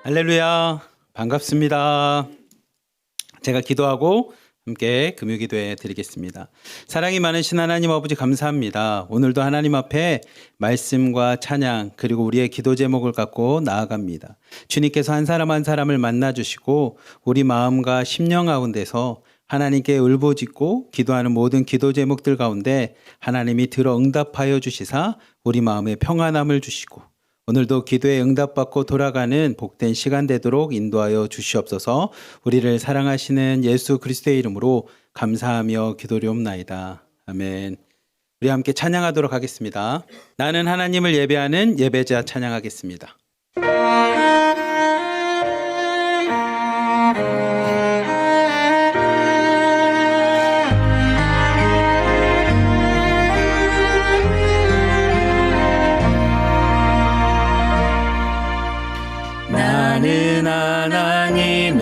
할렐루야, 반갑습니다. 제가 기도하고 함께 금요기도해 드리겠습니다. 사랑이 많으신 하나님 아버지 감사합니다. 오늘도 하나님 앞에 말씀과 찬양 그리고 우리의 기도 제목을 갖고 나아갑니다. 주님께서 한 사람 한 사람을 만나주시고 우리 마음과 심령 가운데서 하나님께 울부짖고 기도하는 모든 기도 제목들 가운데 하나님이 들어 응답하여 주시사 우리 마음에 평안함을 주시고 오늘도 기도에 응답받고 돌아가는 복된 시간 되도록 인도하여 주시옵소서. 우리를 사랑하시는 예수 그리스도의 이름으로 감사하며 기도리옵나이다. 아멘. 우리 함께 찬양하도록 하겠습니다. 나는 하나님을 예배하는 예배자 찬양하겠습니다. 나는 하나님을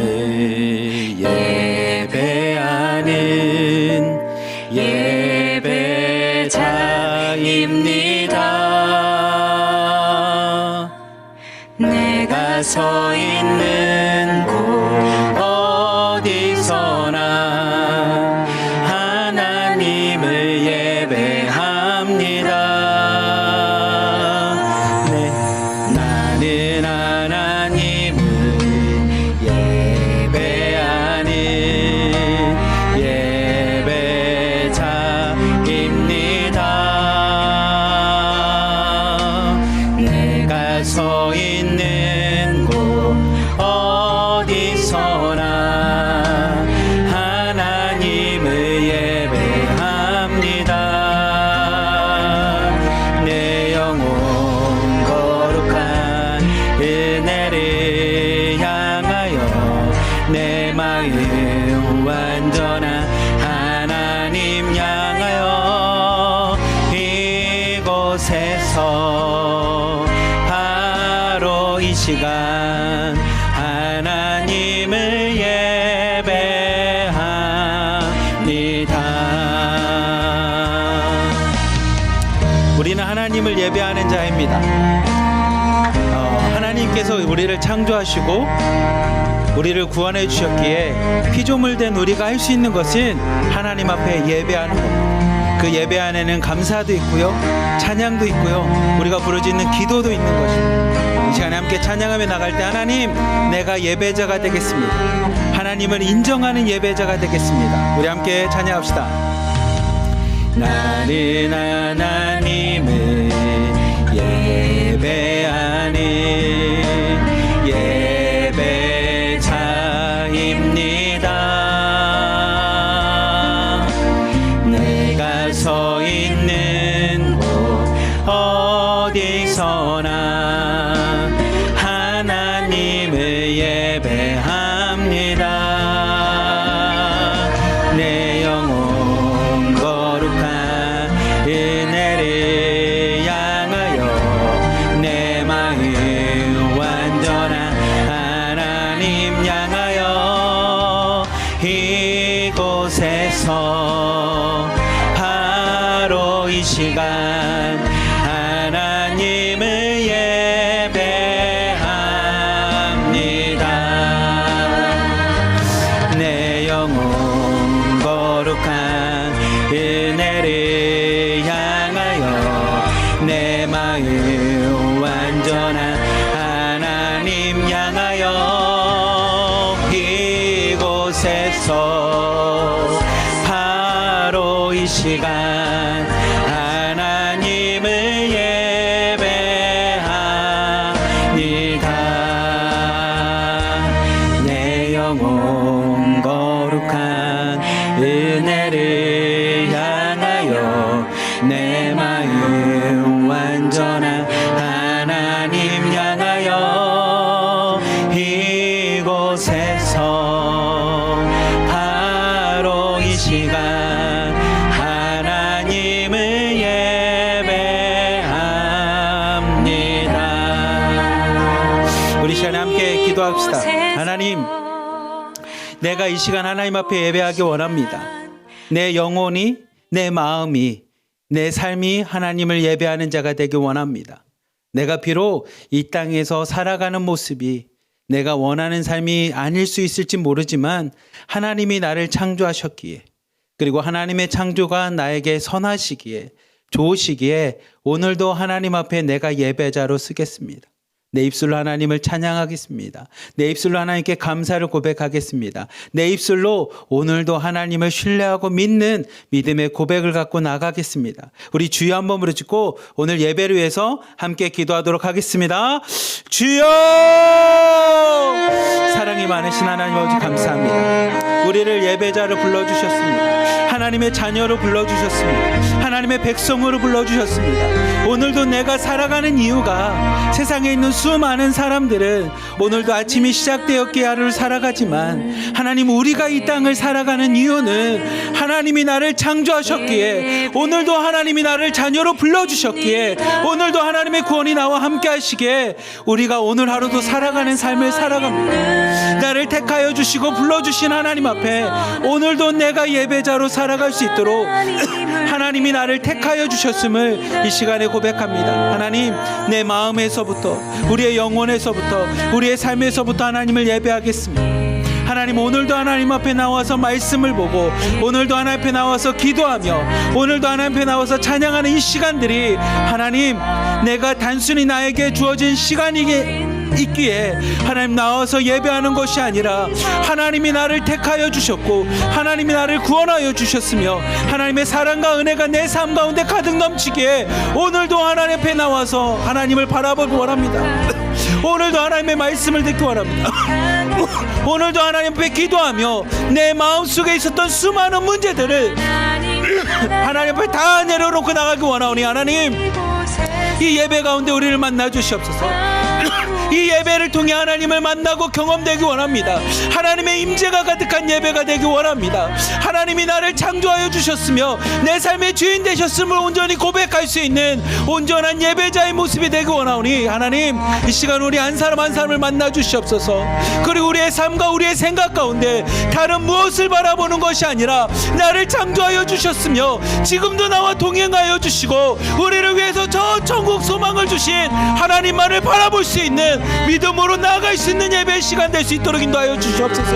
예배하는 예배자입니다. 내가 서 있는 곳 어디서나 하나님을 예배합니다. 네, 나는 하나님을 예배하는 예배자입니다. 내가 서 있는 곳 어디서나 하나님을 예배합니다. 내 영혼 거룩한 은혜를 향하여 내 마음 완전한 하나님 향하여 이곳에서 바로 이 시간 하나님을 예배합니다. 우리는 하나님을 예배하는 자입니다. 하나님께서 우리를 창조하시고 우리를 구원해 주셨기에 피조물 된 우리가 할 수 있는 것은 하나님 앞에 예배하는 겁니다. 그 예배 안에는 감사도 있고요, 찬양도 있고요, 우리가 부르짖는 기도도 있는 것입니다. 이 시간에 함께 찬양하며 나갈 때 하나님, 내가 예배자가 되겠습니다. 하나님을 인정하는 예배자가 되겠습니다. 우리 함께 찬양합시다. 나는 하나님을 예배하는 예배자입니다. 내가 서 있는 곳 어디서나 하나님을 예배합니다. 내 영혼 거룩한 은혜를 향하여 내 마음 완전한 하나님 향하여 이곳에서 바로 이 시간 하나님을 예배합니다. 내 영혼 거룩한 은혜를 향하여 내 마음 완전한 하나님 향하여 이곳에서 바로 이 시간 하나님을 예배합니다. 내 영혼 거룩한 은혜를 향하여 내 마음 완전한 하나님 향하여 이곳에서 바로 이 시간 하나님을 예배합니다. 우리 시간에 함께 기도합시다. 하나님, 내가 이 시간 하나님 앞에 예배하기 원합니다. 내 영혼이, 내 마음이, 내 삶이 하나님을 예배하는 자가 되기 원합니다. 내가 비록 이 땅에서 살아가는 모습이 내가 원하는 삶이 아닐 수 있을지 모르지만 하나님이 나를 창조하셨기에, 그리고 하나님의 창조가 나에게 선하시기에, 좋으시기에 오늘도 하나님 앞에 내가 예배자로 쓰겠습니다. 내 입술로 하나님을 찬양하겠습니다. 내 입술로 하나님께 감사를 고백하겠습니다. 내 입술로 오늘도 하나님을 신뢰하고 믿는 믿음의 고백을 갖고 나가겠습니다. 우리 주여 한번 부르짖고 오늘 예배를 위해서 함께 기도하도록 하겠습니다. 주여! 사랑이 많으신 하나님 아버지 감사합니다. 우리를 예배자로 불러주셨습니다. 하나님의 자녀로 불러주셨습니다. 하나님의 백성으로 불러주셨습니다. 오늘도 내가 살아가는 이유가, 세상에 있는 수많은 사람들은 오늘도 아침이 시작되었기에 하루를 살아가지만 하나님, 우리가 이 땅을 살아가는 이유는 하나님이 나를 창조하셨기에, 오늘도 하나님이 나를 자녀로 불러주셨기에, 오늘도 하나님의 구원이 나와 함께 하시기에 우리가 오늘 하루도 살아가는 삶을 살아갑니다. 나를 택하여 주시고 불러주신 하나님 앞에 오늘도 내가 예배자로 살아갈 수 있도록 하나님이 나를 택하여 주셨음을 이 시간에 고백합니다. 하나님, 내 마음에서부터, 우리의 영혼에서부터, 우리의 삶에서부터 하나님을 예배하겠습니다. 하나님, 오늘도 하나님 앞에 나와서 말씀을 보고, 오늘도 하나님 앞에 나와서 기도하며, 오늘도 하나님 앞에 나와서 찬양하는 이 시간들이 하나님, 내가 단순히 나에게 주어진 시간이 있기에 하나님 나와서 예배하는 것이 아니라 하나님이 나를 택하여 주셨고 하나님이 나를 구원하여 주셨으며 하나님의 사랑과 은혜가 내 삶 가운데 가득 넘치기에 오늘도 하나님 앞에 나와서 하나님을 바라보기 원합니다. 오늘도 하나님의 말씀을 듣기 원합니다. 오늘도 하나님 앞에 기도하며 내 마음속에 있었던 수많은 문제들을 하나님 앞에 다 내려놓고 나가기 원하오니, 하나님, 이 예배 가운데 우리를 만나 주시옵소서. 이 예배를 통해 하나님을 만나고 경험되기 원합니다. 하나님의 임재가 가득한 예배가 되기 원합니다. 하나님이 나를 창조하여 주셨으며 내 삶의 주인 되셨음을 온전히 고백할 수 있는 온전한 예배자의 모습이 되기 원하오니, 하나님, 이 시간 우리 한 사람 한 사람을 만나 주시옵소서. 그리고 우리의 삶과 우리의 생각 가운데 다른 무엇을 바라보는 것이 아니라 나를 창조하여 주셨으며 지금도 나와 동행하여 주시고 우리를 위해서 저 천국 소망을 주신 하나님만을 바라볼 수 있는 믿음으로 나아갈 수 있는 예배의 시간 될 수 있도록 인도하여 주시옵소서.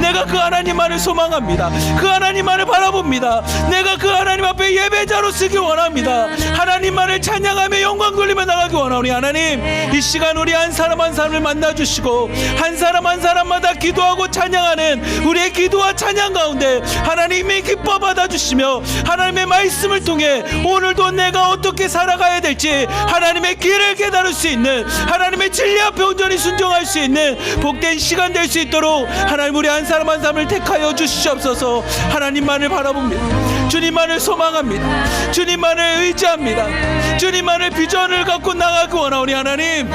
내가 그 하나님만을 소망합니다. 그 하나님만을 바라봅니다. 내가 그 하나님 앞에 예배자로 쓰기 원합니다. 하나님만을 찬양하며 영광 돌리며 나가기 원하오니, 하나님, 이 시간 우리 한 사람 한 사람을 만나주시고 한 사람 한 사람마다 기도하고 찬양하는 우리의 기도와 찬양 가운데 하나님이 기뻐 받아주시며 하나님의 말씀을 통해 오늘도 내가 어떻게 살아가야 될지 하나님의 길을 깨달을 수 있는, 하나님의 진리 앞에 온전히 순종할 수 있는 복된 시간 될 수 있도록 하나님, 우리 한 사람 한 사람을 택하여 주시옵소서. 하나님만을 바라봅니다. 주님만을 소망합니다. 주님만을 의지합니다. 주님만을 비전을 갖고 나가기 원하오니, 하나님,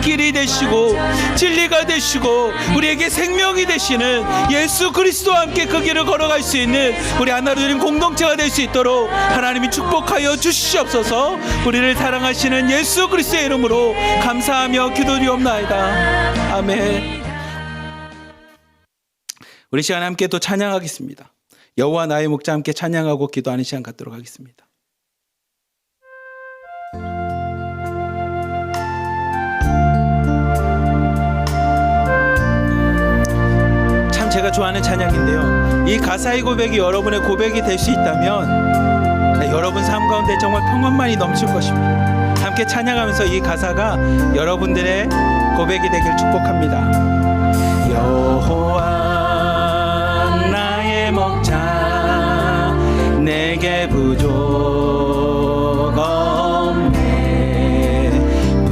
길이 되시고 진리가 되시고 우리에게 생명이 되시는 예수 그리스도와 함께 그 길을 걸어갈 수 있는 우리 하나님 공동체가 될 수 있도록 하나님이 축복하여 주시옵소서. 우리를 사랑하시는 예수 그리스도의 이름으로 감사하며 기도드리옵나이다. 아멘. 우리 시간 함께 또 찬양하겠습니다. 여호와 나의 목자 함께 찬양하고 기도하는 시간 갖도록 하겠습니다. 참 제가 좋아하는 찬양인데요, 이 가사의 고백이 여러분의 고백이 될 수 있다면 여러분 삶 가운데 정말 평안만이 넘칠 것입니다. 함께 찬양하면서 이 가사가 여러분들의 고백이 되길 축복합니다. 여호와 나의 목자 내게 부족 없네.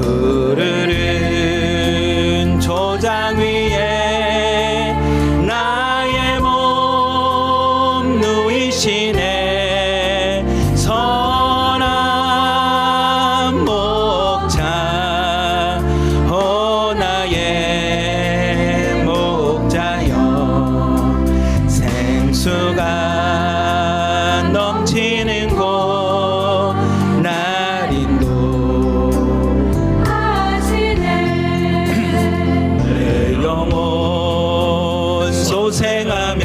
푸르른 초장 위에 나의 몸 누이시네. 선한 목자 오 나의 목자여. 생수가 넘치는 곳 날 인도하시네. 내 영혼 소생하며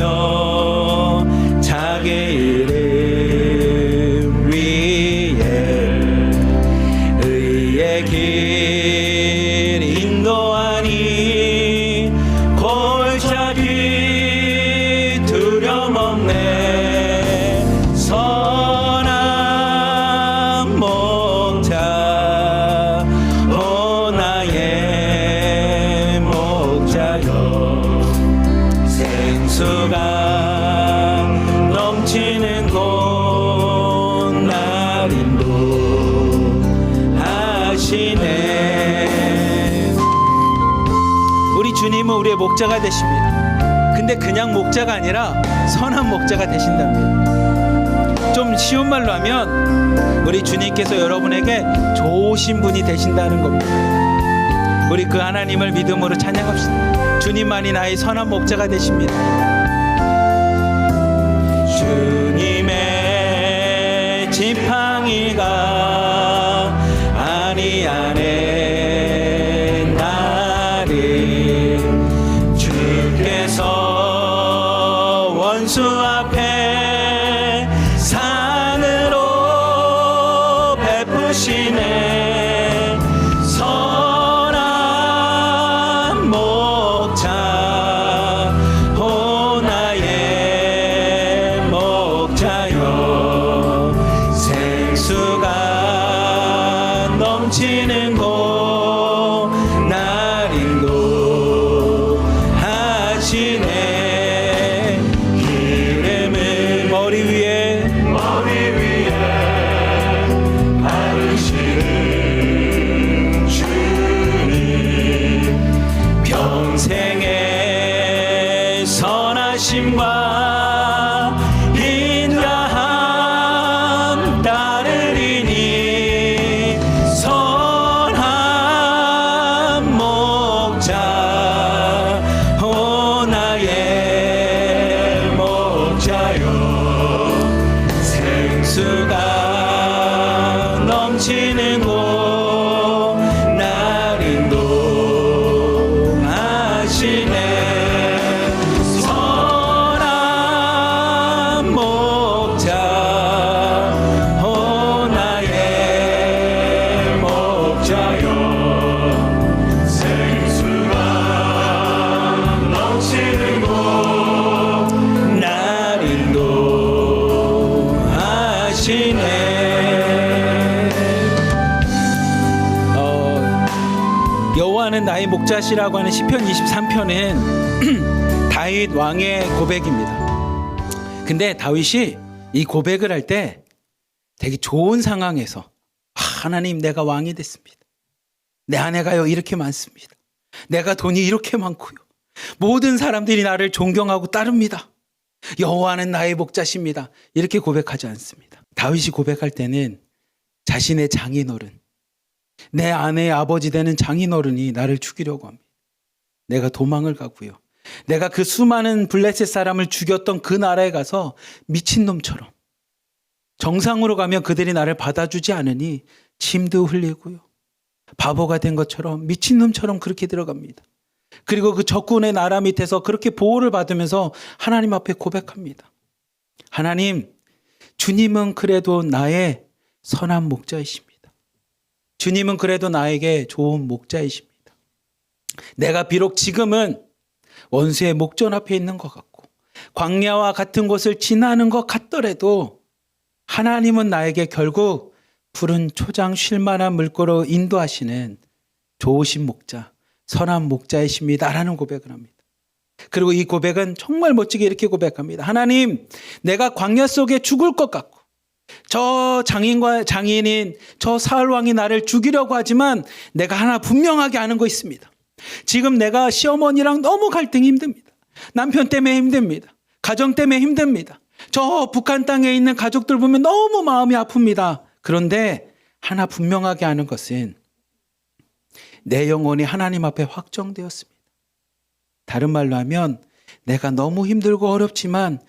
자기 이름 위에 의의 길 인도하니 목자여 생수가 넘치는 곳 날 인도하시네. 우리 주님은 우리의 목자가 되십니다. 근데 그냥 목자가 아니라 선한 목자가 되신답니다. 좀 쉬운 말로 하면 우리 주님께서 여러분에게 좋으신 분이 되신다는 겁니다. 우리 그 하나님을 믿음으로 찬양합시다. 주님만이 나의 선한 목자가 되십니다. 주님의 지팡이가 아니 안에 나를 주께서 원수 앞에 산으로 베푸시네. 선한 목자 오 나의 목자여 생수가 넘치는 곳 날 인도하시네. 기름을 머리 위에 바르시는 주님 평생의 선하심과 인자함 따르리니 선한 목자 오 나의 목자여 생수가 넘치는 곳 날 인도하시네. 선한 목자 오 나의 목자여 생수가 넘치는 곳 날 인도하시네. 여호와는 나의 목자시라고 하는 시편 23편은 다윗 왕의 고백입니다. 근데 다윗이 이 고백을 할 때 되게 좋은 상황에서 하나님 내가 왕이 됐습니다. 내 아내가요 이렇게 많습니다. 내가 돈이 이렇게 많고요. 모든 사람들이 나를 존경하고 따릅니다. 여호와는 나의 목자십니다. 이렇게 고백하지 않습니다. 다윗이 고백할 때는 자신의 장인어른, 내 아내의 아버지 되는 장인어른이 나를 죽이려고 합니다. 내가 도망을 가고요. 내가 그 수많은 블레셋 사람을 죽였던 그 나라에 가서 미친놈처럼 정상으로 가면 그들이 나를 받아주지 않으니 침도 흘리고요. 바보가 된 것처럼 미친놈처럼 그렇게 들어갑니다. 그리고 그 적군의 나라 밑에서 그렇게 보호를 받으면서 하나님 앞에 고백합니다. 하나님, 주님은 그래도 나의 선한 목자이십니다. 주님은 그래도 나에게 좋은 목자이십니다. 내가 비록 지금은 원수의 목전 앞에 있는 것 같고 광야와 같은 곳을 지나는 것 같더라도 하나님은 나에게 결국 푸른 초장 쉴 만한 물가로 인도하시는 좋으신 목자, 선한 목자이십니다 라는 고백을 합니다. 그리고 이 고백은 정말 멋지게 이렇게 고백합니다. 하나님, 내가 광야 속에 죽을 것 같고 저 장인과 장인인 저 사울왕이 나를 죽이려고 하지만 내가 하나 분명하게 아는 거 있습니다. 지금 내가 시어머니랑 너무 갈등이 힘듭니다. 남편 때문에 힘듭니다. 가정 때문에 힘듭니다. 저 북한 땅에 있는 가족들 보면 너무 마음이 아픕니다. 그런데 하나 분명하게 아는 것은 내 영혼이 하나님 앞에 확정되었습니다. 다른 말로 하면 내가 너무 힘들고 어렵지만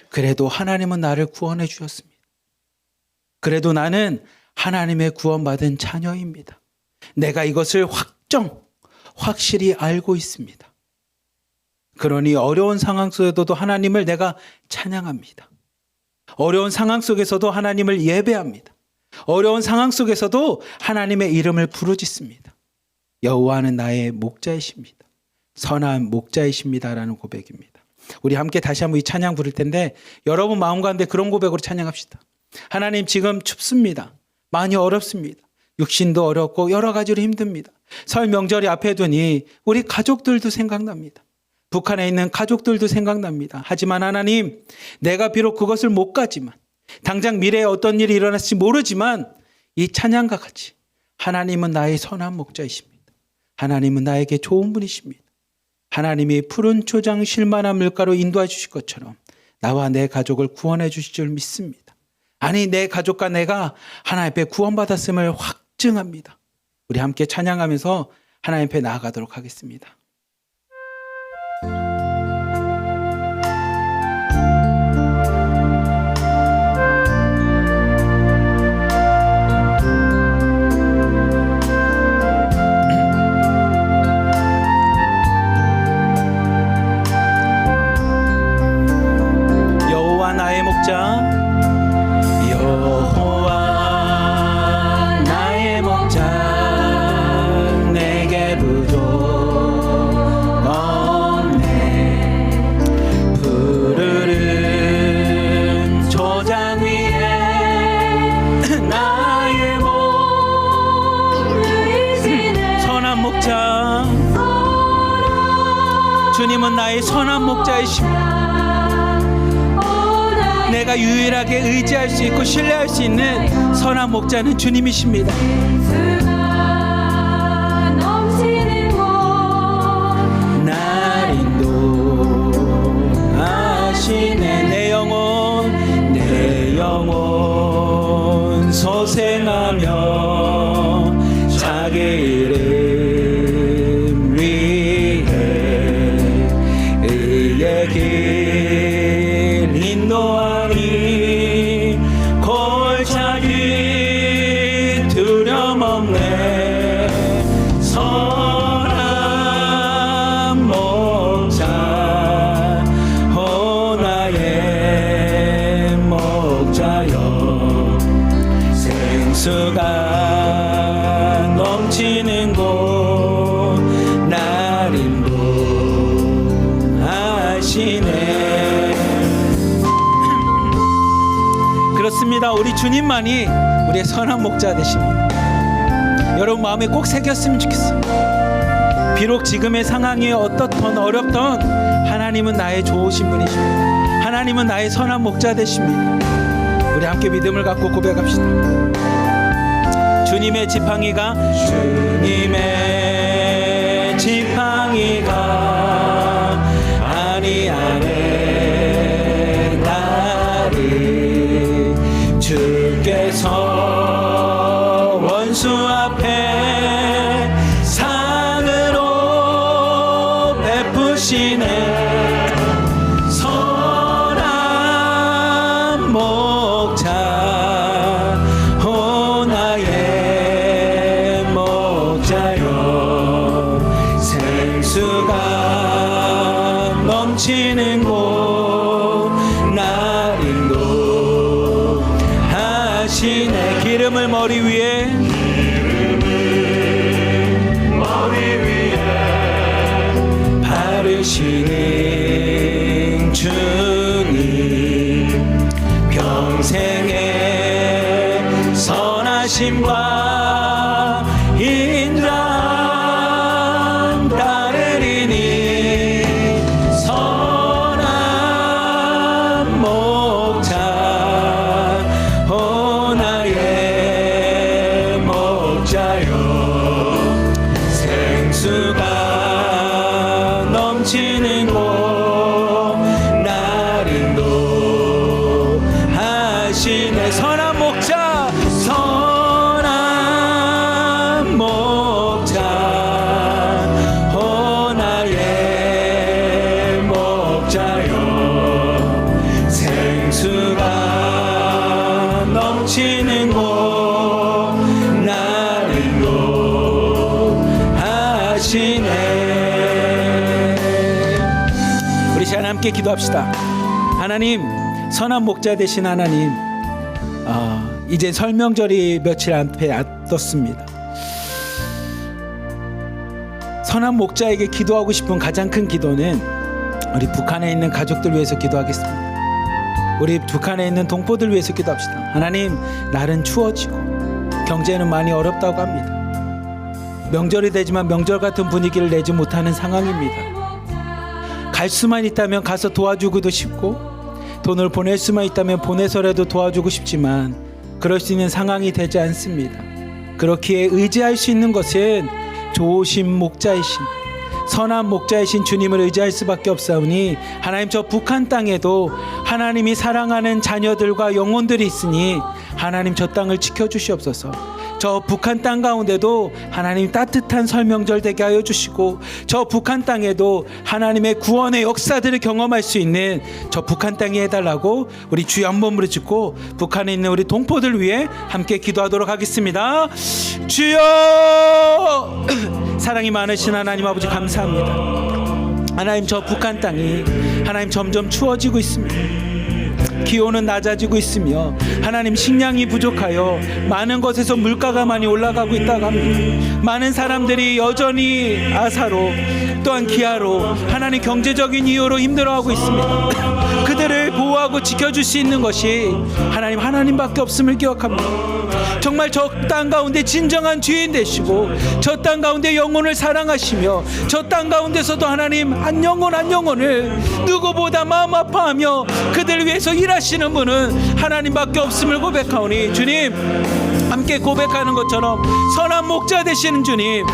그래도 하나님은 나를 구원해 주셨습니다. 그래도 나는 하나님의 구원받은 자녀입니다. 내가 이것을 확실히 알고 있습니다. 그러니 어려운 상황 속에서도 하나님을 내가 찬양합니다. 어려운 상황 속에서도 하나님을 예배합니다. 어려운 상황 속에서도 하나님의 이름을 부르짖습니다. 여호와는 나의 목자이십니다. 선한 목자이십니다라는 고백입니다. 우리 함께 다시 한번 이 찬양 부를 텐데 여러분 마음 가운데 그런 고백으로 찬양합시다. 하나님, 지금 춥습니다. 많이 어렵습니다. 육신도 어렵고 여러 가지로 힘듭니다. 설 명절이 앞에 두니 우리 가족들도 생각납니다. 북한에 있는 가족들도 생각납니다. 하지만 하나님, 내가 비록 그것을 못 가지만, 당장 미래에 어떤 일이 일어날지 모르지만 이 찬양과 같이 하나님은 나의 선한 목자이십니다. 하나님은 나에게 좋은 분이십니다. 하나님이 푸른 초장 쉴만한 물가로 인도해 주실 것처럼 나와 내 가족을 구원해 주실 줄 믿습니다. 아니, 내 가족과 내가 하나님 앞에 구원받았음을 확증합니다. 우리 함께 찬양하면서 하나님 앞에 나아가도록 하겠습니다. 여호와 나의 목자, 여호와 나의 목자, 내게 부족 없네. 푸르른 초장 위에 나의 목자, 선한 목자, 주님은 나의 선한 목자이십니다. 내가 유일하게 의지할 수 있고 신뢰할 수 있는 선한 목자는 주님이십니다. 날 인도하시네. 내 영혼 소생하며 자기 이름 위해 의의 길 인도하니 골짜기 두려움 없네. 선한 목자, 오 나의 목자여, 생수가 넘치는 곳 날 인도하시네. 그렇습니다. 우리 주님만이 우리의 선한 목자 되십니다. 여러분 마음에 꼭 새겼으면 좋겠어요. 비록 지금의 상황이 어떻든 어렵든 하나님은 나의 좋으신 분이십니다. 하나님은 나의 선한 목자 되십니다. 우리 함께 믿음을 갖고 고백합시다. 주님의 지팡이가, 주님의 지팡이가 아니 안에 나를 주께서 원수 앞에 상으로 베푸시네. 선한 목자, 오 나의 목자여, 생수가 넘치는 곳 날 인도하시네. 기름을 머리 위에 바르시는 주님, 평생의 선하심과 인장 따르리니. 선한 목자, 오 나의 목자여, 생수가 넘치는 곳 날 인도하시네. 선한 목자, 선한 목자, 오 나의 목자여, 생수가 넘치는 곳 날 인도하시네. 우리 시간 함께 기도합시다. 하나님, 선한 목자 되신 하나님, 이제 설명절이 며칠 앞에 앞뒀습니다. 선한 목자에게 기도하고 싶은 가장 큰 기도는 우리 북한에 있는 가족들 위해서 기도하겠습니다. 우리 북한에 있는 동포들 위해서 기도합시다. 하나님, 날은 추워지고 경제는 많이 어렵다고 합니다. 명절이 되지만 명절 같은 분위기를 내지 못하는 상황입니다. 갈 수만 있다면 가서 도와주고도 싶고 돈을 보낼 수만 있다면 보내서라도 도와주고 싶지만 그럴 수 있는 상황이 되지 않습니다. 그렇기에 의지할 수 있는 것은 좋으신 목자이신 선한 목자이신 주님을 의지할 수밖에 없사오니 하나님, 저 북한 땅에도 하나님이 사랑하는 자녀들과 영혼들이 있으니 하나님, 저 땅을 지켜주시옵소서. 저 북한 땅 가운데도 하나님 따뜻한 설명절 되게 하여 주시고 저 북한 땅에도 하나님의 구원의 역사들을 경험할 수 있는 저 북한 땅에 해달라고 우리 주여 한 번 부르짖고 북한에 있는 우리 동포들 위해 함께 기도하도록 하겠습니다. 주여, 사랑이 많으신 하나님 아버지 감사합니다. 하나님, 저 북한 땅이 하나님 점점 추워지고 있습니다. 기온은 낮아지고 있으며 하나님, 식량이 부족하여 많은 것에서 물가가 많이 올라가고 있다고 합니다. 많은 사람들이 여전히 아사로 또한 기아로 하나님 경제적인 이유로 힘들어하고 있습니다. 그들을 보호하고 지켜줄 수 있는 것이 하나님밖에 없음을 기억합니다. 정말 저 땅 가운데 진정한 주인 되시고 저 땅 가운데 영혼을 사랑하시며 저 땅 가운데서도 하나님 한 영혼을 누구보다 마음 아파하며 그들을 위해서 일하시는 분은 하나님밖에 없음을 고백하오니 주님, 함께 고백하는 것처럼 선한 목자 되시는 주님,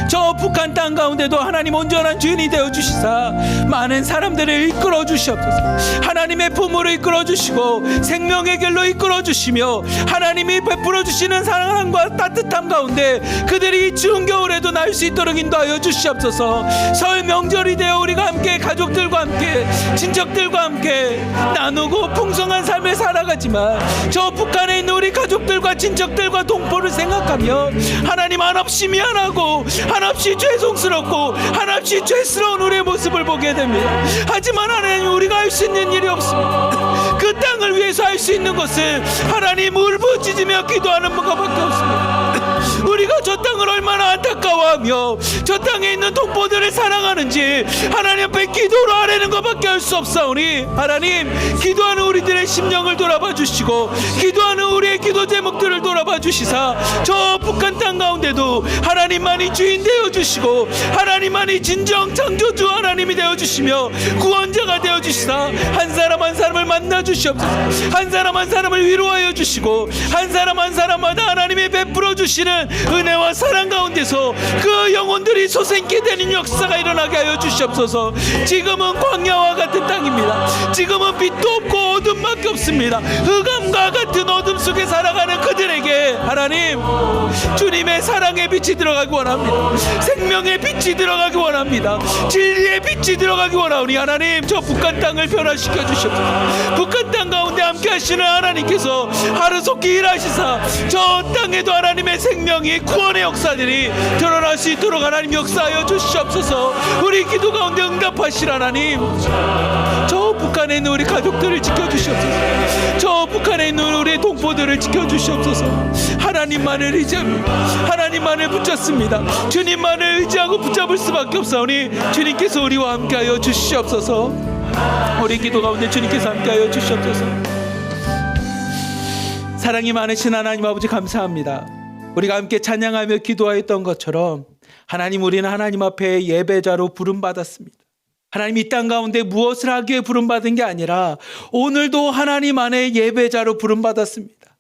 저 북한 땅 가운데도 하나님 온전한 주인이 되어 주시사 많은 사람들을 이끌어 주시옵소서. 하나님의 품으로 이끌어 주시고 생명의 길로 이끌어 주시며 하나님이 베풀어 주시는 사랑과 따뜻함 가운데 그들이 추운 겨울에도 날 수 있도록 인도하여 주시옵소서. 설 명절이 되어 우리가 함께 가족들과 함께 친척들과 함께 나누고 풍성한 삶을 살아가지만 저 북한에 있는 우리 가족들과 친척들과 동포를 생각하며 하나님, 한없이 미안하고 한없이 죄송스럽고 한없이 죄스러운 우리의 모습을 보게 됩니다. 하지만 하나님, 우리가 할 수 있는 일이 없습니다. 그 땅을 위해서 할 수 있는 것은 하나님 울부짖으며 기도하는 것밖에 없습니다. 우리가 저 땅을 얼마나 안타까워하며 저 땅에 있는 동포들을 사랑하는지 하나님 앞에 기도로 아뢰는 것밖에 할 수 없사오니 하나님, 기도하는 우리들의 심령을 돌아봐 주시고 기도하는 우리의 기도 제목들을 돌아봐 주시사 저 북한 땅 가운데도 하나님만이 주인 되어 주시고 하나님만이 진정 창조주 하나님이 되어 주시며 구원자가 되어 주시사 한 사람 한 사람을 만나 주시옵소서. 한 사람 한 사람을 위로하여 주시고 한 사람 한 사람마다 하나님이 베풀어 주시는 은혜와 사랑 가운데서 그 영혼들이 소생케 되는 역사가 일어나게 하여 주시옵소서. 지금은 광야와 같은 땅입니다. 지금은 빛도 없고 어둠밖에 없습니다. 흑암과 같은 어둠 속에 살아가는 그들에게 하나님, 주님의 사랑의 빛이 들어가기 원합니다. 생명의 빛이 들어가기 원합니다. 진리의 빛이 들어가기 원하오니 하나님, 저 북한 땅을 변화시켜 주시옵소서. 북한 땅 가운데 함께 하시는 하나님께서 하루속히 일하시사 저 땅에도 하나님의 생명이 구원의 역사들이 드러날 수 있도록 하나님 역사하여 주시옵소서. 우리 기도 가운데 응답하실 하나님, 저 북한에 있는 우리 가족들을 지켜주시옵소서. 저 북한에 있는 우리 동포들을 지켜주시옵소서. 하나님만을 의지합니다. 하나님만을 붙잡습니다. 주님만을 의지하고 붙잡을 수밖에 없사오니 주님께서 우리와 함께하여 주시옵소서. 우리 기도 가운데 주님께서 함께하여 주시옵소서. 사랑이 많으신 하나님 아버지 감사합니다. 우리가 함께 찬양하며 기도하였던 것처럼 하나님, 우리는 하나님 앞에 예배자로 부름받았습니다. 하나님, 이 땅 가운데 무엇을 하기에 부름받은 게 아니라 오늘도 하나님 안에 예배자로 부름받았습니다.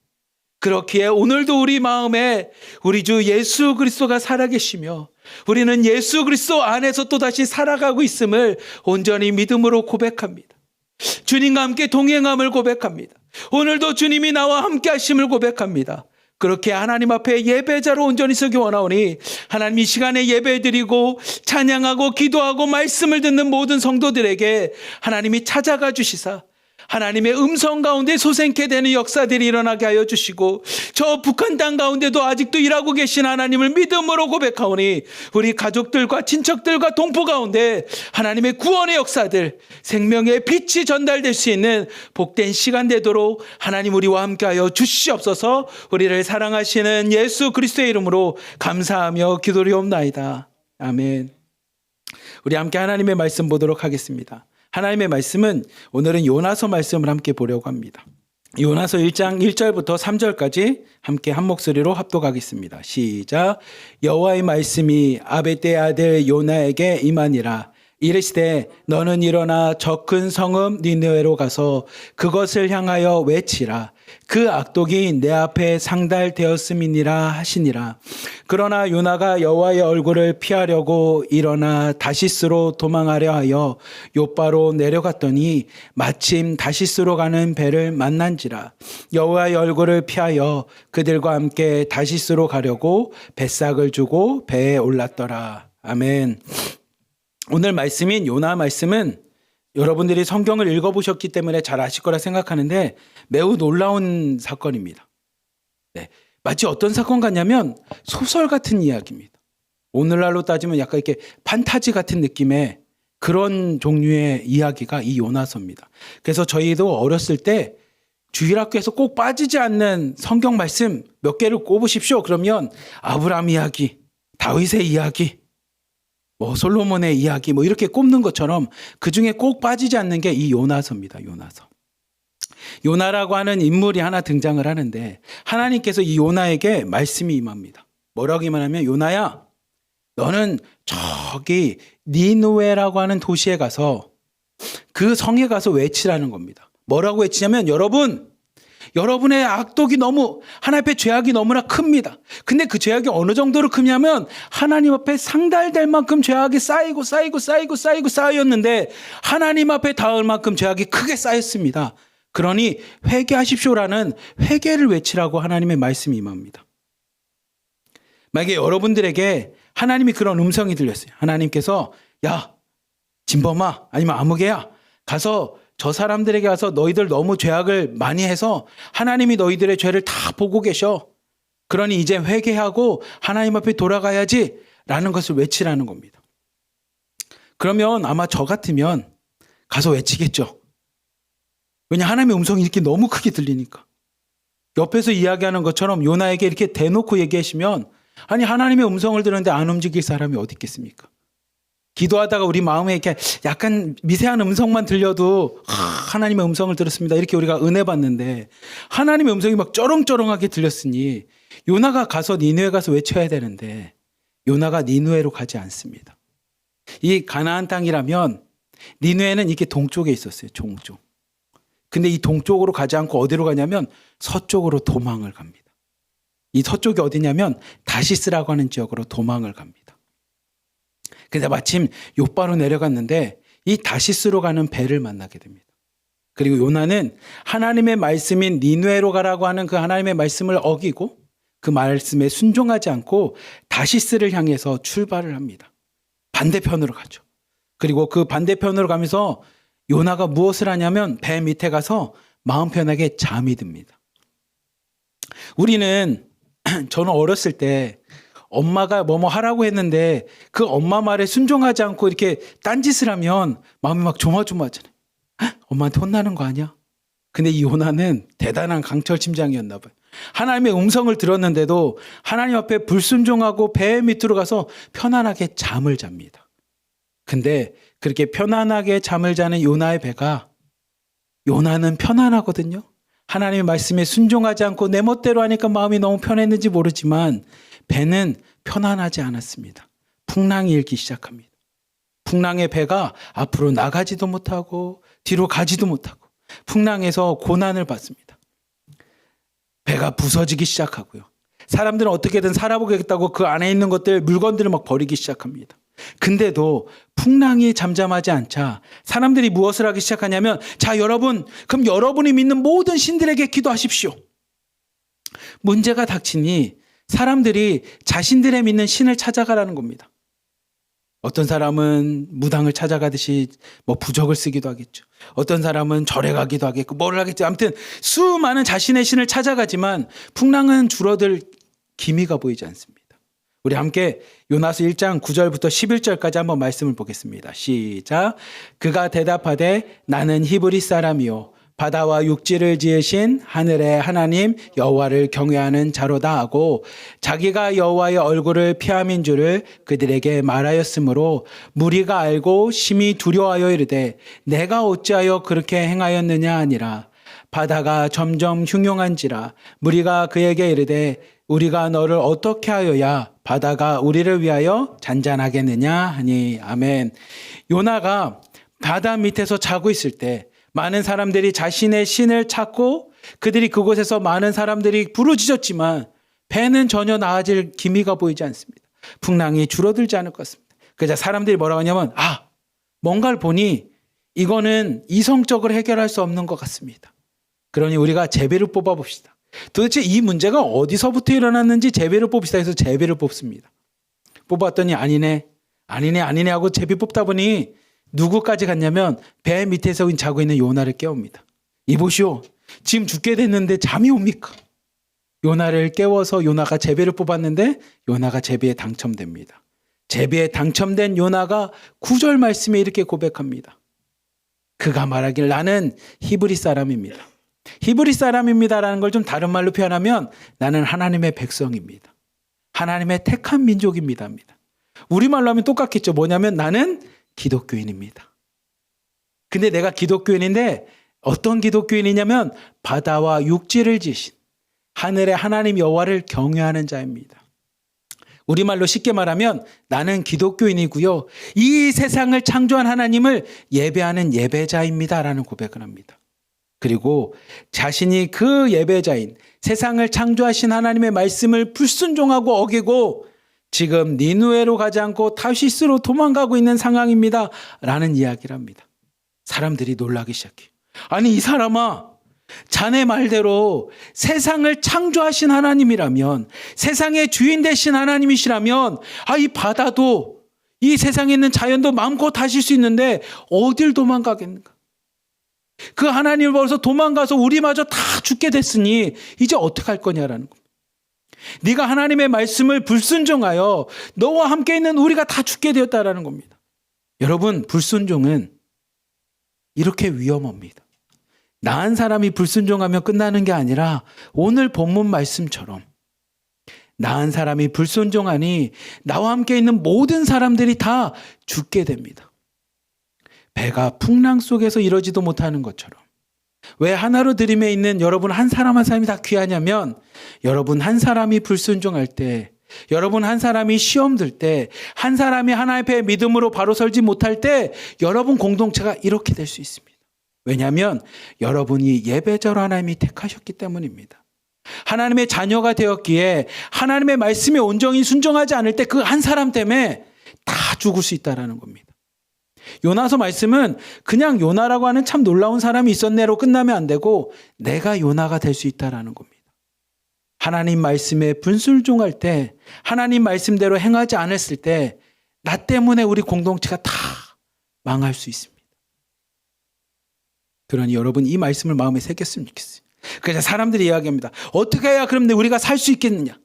그렇기에 오늘도 우리 마음에 우리 주 예수 그리스도가 살아계시며 우리는 예수 그리스도 안에서 또다시 살아가고 있음을 온전히 믿음으로 고백합니다. 주님과 함께 동행함을 고백합니다. 오늘도 주님이 나와 함께 하심을 고백합니다. 그렇게 하나님 앞에 예배자로 온전히 서기 원하오니 하나님, 이 시간에 예배드리고 찬양하고 기도하고 말씀을 듣는 모든 성도들에게 하나님이 찾아가 주시사 하나님의 음성 가운데 소생케 되는 역사들이 일어나게 하여 주시고 저 북한 땅 가운데도 아직도 일하고 계신 하나님을 믿음으로 고백하오니 우리 가족들과 친척들과 동포 가운데 하나님의 구원의 역사들, 생명의 빛이 전달될 수 있는 복된 시간 되도록 하나님 우리와 함께하여 주시옵소서. 우리를 사랑하시는 예수 그리스도의 이름으로 감사하며 기도리옵나이다. 아멘. 우리 함께 하나님의 말씀 보도록 하겠습니다. 하나님의 말씀은 오늘은 요나서 말씀을 함께 보려고 합니다. 요나서 1장 1절부터 3절까지 함께 한 목소리로 합독하겠습니다. 시작. 여호와의 말씀이 아벳의 아들 요나에게 임하니라. 이르시되 너는 일어나 저 큰 성읍 니느웨로 가서 그것을 향하여 외치라. 그 악독이 내 앞에 상달되었음이니라 하시니라. 그러나 요나가 여호와의 얼굴을 피하려고 일어나 다시스로 도망하려 하여 요바로 내려갔더니 마침 다시스로 가는 배를 만난지라. 여호와의 얼굴을 피하여 그들과 함께 다시스로 가려고 뱃삭을 주고 배에 올랐더라. 아멘. 오늘 말씀인 요나 말씀은 여러분들이 성경을 읽어보셨기 때문에 잘 아실 거라 생각하는데 매우 놀라운 사건입니다. 네, 마치 어떤 사건 같냐면 소설 같은 이야기입니다. 오늘날로 따지면 약간 이렇게 판타지 같은 느낌의 그런 종류의 이야기가 이 요나서입니다. 그래서 저희도 어렸을 때 주일학교에서 꼭 빠지지 않는 성경 말씀 몇 개를 꼽으십시오. 그러면 아브라함 이야기, 다윗의 이야기, 솔로몬의 이야기 이렇게 꼽는 것처럼 그중에 꼭 빠지지 않는 게 이 요나서입니다. 요나서. 요나라고 하는 인물이 하나 등장을 하는데 하나님께서 이 요나에게 말씀이 임합니다. 뭐라고 임하냐면 요나야, 너는 저기 니느웨라고 하는 도시에 가서 그 성에 가서 외치라는 겁니다. 뭐라고 외치냐면 여러분의 악독이 너무 하나님 앞에 죄악이 너무나 큽니다. 근데 그 죄악이 어느 정도로 크냐면 하나님 앞에 상달될 만큼 죄악이 쌓였는데 하나님 앞에 닿을 만큼 죄악이 크게 쌓였습니다. 그러니 회개하십시오라는 회개를 외치라고 하나님의 말씀이 임합니다. 만약에 여러분들에게 하나님이 그런 음성이 들렸어요. 하나님께서 야, 진범아 아니면 아무개야 가서 저 사람들에게 가서 너희들 너무 죄악을 많이 해서 하나님이 너희들의 죄를 다 보고 계셔. 그러니 이제 회개하고 하나님 앞에 돌아가야지 라는 것을 외치라는 겁니다. 그러면 아마 저 같으면 가서 외치겠죠. 왜냐 하나님의 음성이 이렇게 너무 크게 들리니까. 옆에서 이야기하는 것처럼 요나에게 이렇게 대놓고 얘기하시면 아니 하나님의 음성을 들었는데 안 움직일 사람이 어디 있겠습니까? 기도하다가 우리 마음에 이렇게 약간 미세한 음성만 들려도 하나님의 음성을 들었습니다. 이렇게 우리가 은혜 받는데 하나님의 음성이 막 쩌렁쩌렁하게 들렸으니 요나가 가서 니느웨 가서 외쳐야 되는데 요나가 니느웨로 가지 않습니다. 이 가나안 땅이라면 니느웨는 이렇게 동쪽에 있었어요. 동쪽. 근데 이 동쪽으로 가지 않고 어디로 가냐면 서쪽으로 도망을 갑니다. 이 서쪽이 어디냐면 다시스라고 하는 지역으로 도망을 갑니다. 근데 마침 요바로 내려갔는데 이 다시스로 가는 배를 만나게 됩니다. 그리고 요나는 하나님의 말씀인 니느웨로 가라고 하는 그 하나님의 말씀을 어기고 그 말씀에 순종하지 않고 다시스를 향해서 출발을 합니다. 반대편으로 가죠. 그리고 그 반대편으로 가면서 요나가 무엇을 하냐면 배 밑에 가서 마음 편하게 잠이 듭니다. 저는 어렸을 때 엄마가 뭐뭐 하라고 했는데 그 엄마 말에 순종하지 않고 이렇게 딴짓을 하면 마음이 막 조마조마하잖아요. 엄마한테 혼나는 거 아니야? 근데 이 요나는 대단한 강철심장이었나 봐요. 하나님의 음성을 들었는데도 하나님 앞에 불순종하고 배 밑으로 가서 편안하게 잠을 잡니다. 근데 그렇게 편안하게 잠을 자는 요나의 배가 요나는 편안하거든요. 하나님의 말씀에 순종하지 않고 내 멋대로 하니까 마음이 너무 편했는지 모르지만 배는 편안하지 않았습니다. 풍랑이 일기 시작합니다. 풍랑의 배가 앞으로 나가지도 못하고 뒤로 가지도 못하고 풍랑에서 고난을 받습니다. 배가 부서지기 시작하고요. 사람들은 어떻게든 살아보겠다고 그 안에 있는 것들, 물건들을 막 버리기 시작합니다. 근데도 풍랑이 잠잠하지 않자 사람들이 무엇을 하기 시작하냐면 자 여러분, 그럼 여러분이 믿는 모든 신들에게 기도하십시오. 문제가 닥치니 사람들이 자신들의 믿는 신을 찾아가라는 겁니다. 어떤 사람은 무당을 찾아가듯이 부적을 쓰기도 하겠죠. 어떤 사람은 절에 가기도 하겠고 뭐를 하겠죠. 아무튼 수많은 자신의 신을 찾아가지만 풍랑은 줄어들 기미가 보이지 않습니다. 우리 함께 요나서 1장 9절부터 11절까지 한번 말씀을 보겠습니다. 시작. 그가 대답하되 나는 히브리 사람이요 바다와 육지를 지으신 하늘의 하나님 여호와를 경외하는 자로다 하고 자기가 여호와의 얼굴을 피함인 줄을 그들에게 말하였으므로 무리가 알고 심히 두려워하여 이르되 내가 어찌하여 그렇게 행하였느냐 하니라. 바다가 점점 흉흉한지라 무리가 그에게 이르되 우리가 너를 어떻게 하여야 바다가 우리를 위하여 잔잔하겠느냐 하니. 아멘. 요나가 바다 밑에서 자고 있을 때 많은 사람들이 자신의 신을 찾고 그들이 그곳에서 많은 사람들이 부르짖었지만 배는 전혀 나아질 기미가 보이지 않습니다. 풍랑이 줄어들지 않을 것 같습니다. 그래서 사람들이 뭐라고 하냐면 뭔가를 보니 이거는 이성적으로 해결할 수 없는 것 같습니다. 그러니 우리가 제비를 뽑아봅시다. 도대체 이 문제가 어디서부터 일어났는지 제비를 뽑읍시다 해서 제비를 뽑습니다. 뽑았더니 아니네 하고 제비 뽑다 보니 누구까지 갔냐면 배 밑에서 자고 있는 요나를 깨웁니다. 이보시오, 지금 죽게 됐는데 잠이 옵니까? 요나를 깨워서 요나가 제비를 뽑았는데 요나가 제비에 당첨됩니다. 제비에 당첨된 요나가 9절 말씀에 이렇게 고백합니다. 그가 말하길 나는 히브리 사람입니다. 히브리 사람입니다라는 걸 좀 다른 말로 표현하면 나는 하나님의 백성입니다. 하나님의 택한 민족입니다. 우리말로 하면 똑같겠죠. 뭐냐면 나는 기독교인입니다. 근데 내가 기독교인인데 어떤 기독교인이냐면 바다와 육지를 지신 하늘의 하나님 여호와를 경외하는 자입니다. 우리말로 쉽게 말하면 나는 기독교인이고요. 이 세상을 창조한 하나님을 예배하는 예배자입니다라는 고백을 합니다. 그리고 자신이 그 예배자인 세상을 창조하신 하나님의 말씀을 불순종하고 어기고 지금 니누에로 가지 않고 타시스로 도망가고 있는 상황입니다 라는 이야기를 합니다. 사람들이 놀라기 시작해요. 아니 이 사람아, 자네 말대로 세상을 창조하신 하나님이라면, 세상의 주인 되신 하나님이시라면 이 바다도 이 세상에 있는 자연도 마음껏 하실 수 있는데 어딜 도망가겠는가? 그 하나님을 벌써 도망가서 우리마저 다 죽게 됐으니 이제 어떻게 할 거냐라는 겁니다. 네가 하나님의 말씀을 불순종하여 너와 함께 있는 우리가 다 죽게 되었다라는 겁니다. 여러분, 불순종은 이렇게 위험합니다. 나 한 사람이 불순종하면 끝나는 게 아니라 오늘 본문 말씀처럼 나 한 사람이 불순종하니 나와 함께 있는 모든 사람들이 다 죽게 됩니다. 배가 풍랑 속에서 이러지도 못하는 것처럼 왜 하나로 들임에 있는 여러분 한 사람 한 사람이 다 귀하냐면 여러분 한 사람이 불순종할 때, 여러분 한 사람이 시험 들 때, 한 사람이 하나님 앞에 믿음으로 바로 설지 못할 때 여러분 공동체가 이렇게 될 수 있습니다. 왜냐하면 여러분이 예배자로 하나님이 택하셨기 때문입니다. 하나님의 자녀가 되었기에 하나님의 말씀에 온전히 순종하지 않을 때 그 한 사람 때문에 다 죽을 수 있다는 겁니다. 요나서 말씀은 그냥 요나라고 하는 참 놀라운 사람이 있었네로 끝나면 안 되고 내가 요나가 될 수 있다는 겁니다. 하나님 말씀에 불순종할 때, 하나님 말씀대로 행하지 않았을 때 나 때문에 우리 공동체가 다 망할 수 있습니다. 그러니 여러분 이 말씀을 마음에 새겼으면 좋겠어요. 그래서 사람들이 이야기합니다. 어떻게 해야 그럼 우리가 살 수 있겠느냐?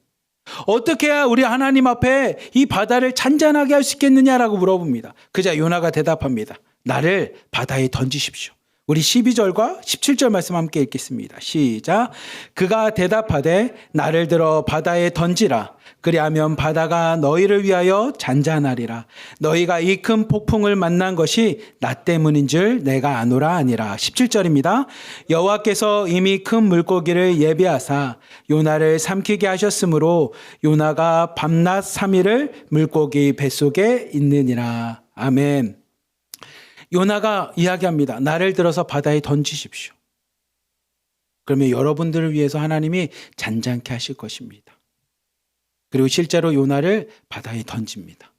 어떻게 해야 우리 하나님 앞에 이 바다를 잔잔하게 할 수 있겠느냐라고 물어봅니다. 그자 요나가 대답합니다. 나를 바다에 던지십시오. 우리 12절과 17절 말씀 함께 읽겠습니다. 시작. 그가 대답하되 나를 들어 바다에 던지라. 그리하면 바다가 너희를 위하여 잔잔하리라. 너희가 이 큰 폭풍을 만난 것이 나 때문인 줄 내가 아노라 아니라. 17절입니다. 여호와께서 이미 큰 물고기를 예비하사 요나를 삼키게 하셨으므로 요나가 밤낮 3일을 물고기 뱃속에 있느니라. 아멘. 요나가 이야기합니다. 나를 들어서 바다에 던지십시오. 그러면 여러분들을 위해서 하나님이 잔잔케 하실 것입니다. 그리고 실제로 요나를 바다에 던집니다.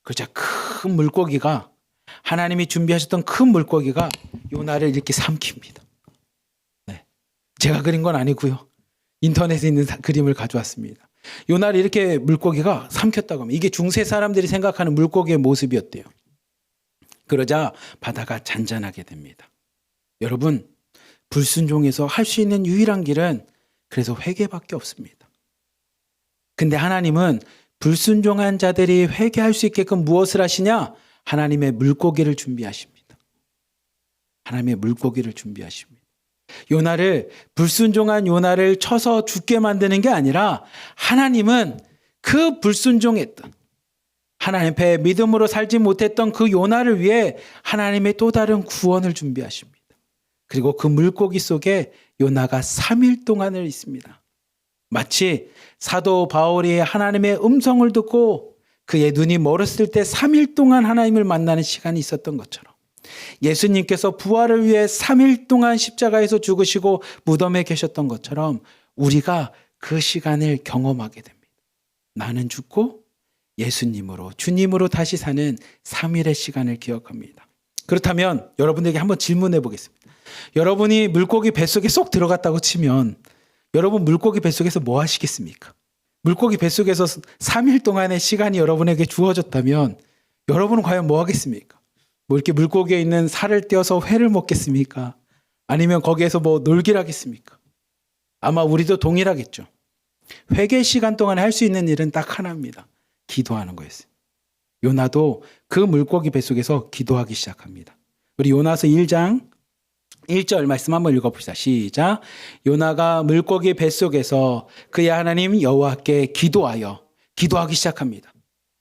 그러자 큰 물고기가, 하나님이 준비하셨던 큰 물고기가 요나를 이렇게 삼킵니다. 네. 제가 그린 건 아니고요. 인터넷에 있는 그림을 가져왔습니다. 요나를 이렇게 물고기가 삼켰다고 하면 이게 중세 사람들이 생각하는 물고기의 모습이었대요. 그러자 바다가 잔잔하게 됩니다. 여러분, 불순종해서 할 수 있는 유일한 길은 그래서 회개밖에 없습니다. 근데 하나님은 불순종한 자들이 회개할 수 있게끔 무엇을 하시냐? 하나님의 물고기를 준비하십니다. 하나님의 물고기를 준비하십니다. 요나를, 불순종한 요나를 쳐서 죽게 만드는 게 아니라 하나님은 그 불순종했던, 하나님 앞에 믿음으로 살지 못했던 그 요나를 위해 하나님의 또 다른 구원을 준비하십니다. 그리고 그 물고기 속에 요나가 3일 동안을 있습니다. 마치 사도 바울이 하나님의 음성을 듣고 그의 눈이 멀었을 때 3일 동안 하나님을 만나는 시간이 있었던 것처럼 예수님께서 부활을 위해 3일 동안 십자가에서 죽으시고 무덤에 계셨던 것처럼 우리가 그 시간을 경험하게 됩니다. 나는 죽고 예수님으로, 주님으로 다시 사는 3일의 시간을 기억합니다. 그렇다면 여러분들에게 한번 질문해 보겠습니다. 여러분이 물고기 뱃속에 쏙 들어갔다고 치면 여러분 물고기 뱃속에서 뭐 하시겠습니까? 물고기 뱃속에서 3일 동안의 시간이 여러분에게 주어졌다면 여러분은 과연 뭐 하겠습니까? 뭐 이렇게 물고기에 있는 살을 떼어서 회를 먹겠습니까? 아니면 거기에서 뭐 놀기를 하겠습니까? 아마 우리도 동일하겠죠. 회개 시간 동안 할 수 있는 일은 딱 하나입니다. 기도하는 거였어요. 요나도 그 물고기 뱃속에서 기도하기 시작합니다. 우리 요나서 1장 1절 말씀 한번 읽어봅시다. 시작. 요나가 물고기 뱃속에서 그의 하나님 여호와께 기도하기 시작합니다.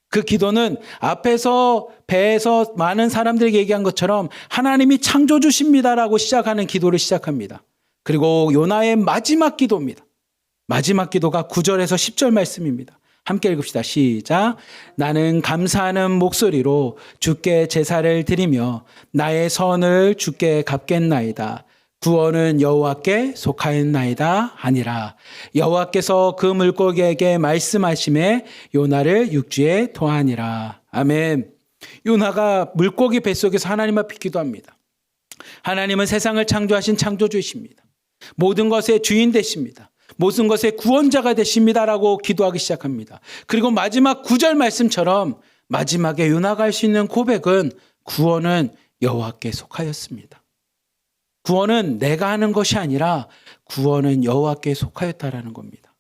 그 기도는 앞에서 배에서 많은 사람들에게 얘기한 것처럼 하나님이 창조주십니다라고 시작하는 기도를 시작합니다. 그리고 요나의 마지막 기도입니다. 마지막 기도가 9절에서 10절 말씀입니다. 함께 읽읍시다. 시작. 나는 감사하는 목소리로 주께 제사를 드리며 나의 선을 주께 갚겠나이다. 구원은 여호와께 속하였나이다 하니라. 여호와께서 그 물고기에게 말씀하심에 요나를 육지에 토하니라. 아멘. 요나가 물고기 뱃속에서 하나님 앞에 기도합니다. 하나님은 세상을 창조하신 창조주이십니다. 모든 것의 주인 되십니다. 모든 것의 구원자가 되십니다라고 기도하기 시작합니다. 그리고 마지막 9절 말씀처럼 마지막에 요나가 할 수 있는 고백은 구원은 여호와께 속하였습니다. 구원은 내가 하는 것이 아니라 구원은 여호와께 속하였다라는 겁니다.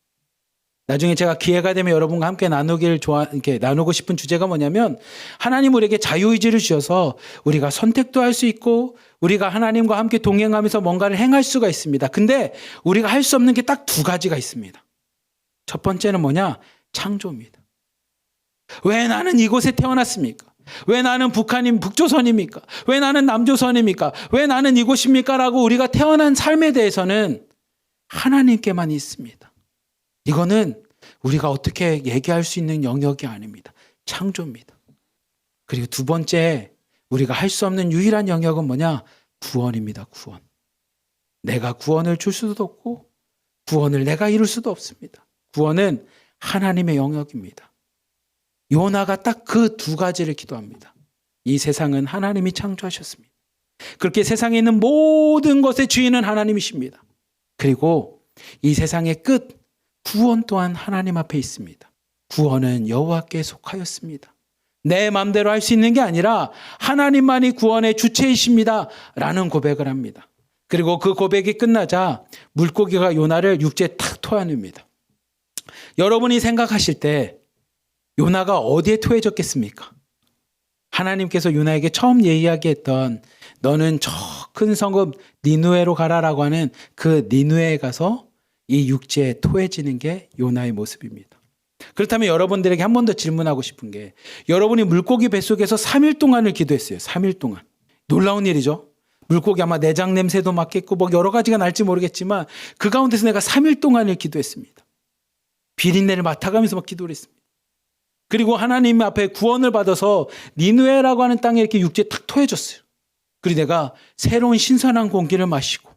나중에 제가 기회가 되면 여러분과 함께 나누고 싶은 주제가 뭐냐면 하나님 우리에게 자유의지를 주셔서 우리가 선택도 할 수 있고 우리가 하나님과 함께 동행하면서 뭔가를 행할 수가 있습니다. 근데 우리가 할 수 없는 게 딱 두 가지가 있습니다. 첫 번째는 뭐냐? 창조입니다. 왜 나는 이곳에 태어났습니까? 왜 나는 북조선입니까? 왜 나는 남조선입니까? 왜 나는 이곳입니까? 라고 우리가 태어난 삶에 대해서는 하나님께만 있습니다. 이거는 우리가 어떻게 얘기할 수 있는 영역이 아닙니다. 창조입니다. 그리고 두 번째, 우리가 할 수 없는 유일한 영역은 뭐냐? 구원입니다. 구원. 내가 구원을 줄 수도 없고 구원을 내가 이룰 수도 없습니다. 구원은 하나님의 영역입니다. 요나가 딱 그 두 가지를 기도합니다. 이 세상은 하나님이 창조하셨습니다. 그렇게 세상에 있는 모든 것의 주인은 하나님이십니다. 그리고 이 세상의 끝, 구원 또한 하나님 앞에 있습니다. 구원은 여호와께 속하였습니다. 내 마음대로 할 수 있는 게 아니라 하나님만이 구원의 주체이십니다. 라는 고백을 합니다. 그리고 그 고백이 끝나자 물고기가 요나를 육지에 탁 토해냅니다. 여러분이 생각하실 때 요나가 어디에 토해졌겠습니까? 하나님께서 요나에게 처음 이야기했던 너는 저 큰 성읍 니느웨로 가라라고 하는 그 니느웨에 가서 이 육지에 토해지는 게 요나의 모습입니다. 그렇다면 여러분들에게 한 번 더 질문하고 싶은 게 여러분이 물고기 뱃속에서 3일 동안을 기도했어요. 3일 동안. 놀라운 일이죠. 물고기 아마 내장 냄새도 맡겠고 뭐 여러 가지가 날지 모르겠지만 그 가운데서 내가 3일 동안을 기도했습니다. 비린내를 맡아가면서 막 기도를 했습니다. 그리고 하나님 앞에 구원을 받아서 니느웨라고 하는 땅에 이렇게 육지에 탁 토해졌어요. 그리고 내가 새로운 신선한 공기를 마시고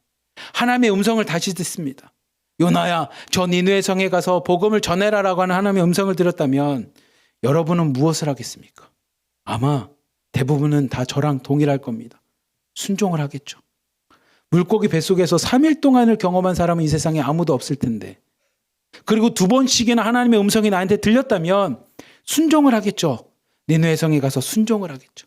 하나님의 음성을 다시 듣습니다. 요나야, 저 니느웨 성에 가서 복음을 전해라라고 하는 하나님의 음성을 들었다면 여러분은 무엇을 하겠습니까? 아마 대부분은 다 저랑 동일할 겁니다. 순종을 하겠죠. 물고기 뱃속에서 3일 동안을 경험한 사람은 이 세상에 아무도 없을 텐데 그리고 두 번씩이나 하나님의 음성이 나한테 들렸다면 순종을 하겠죠. 니느웨 성에 가서 순종을 하겠죠.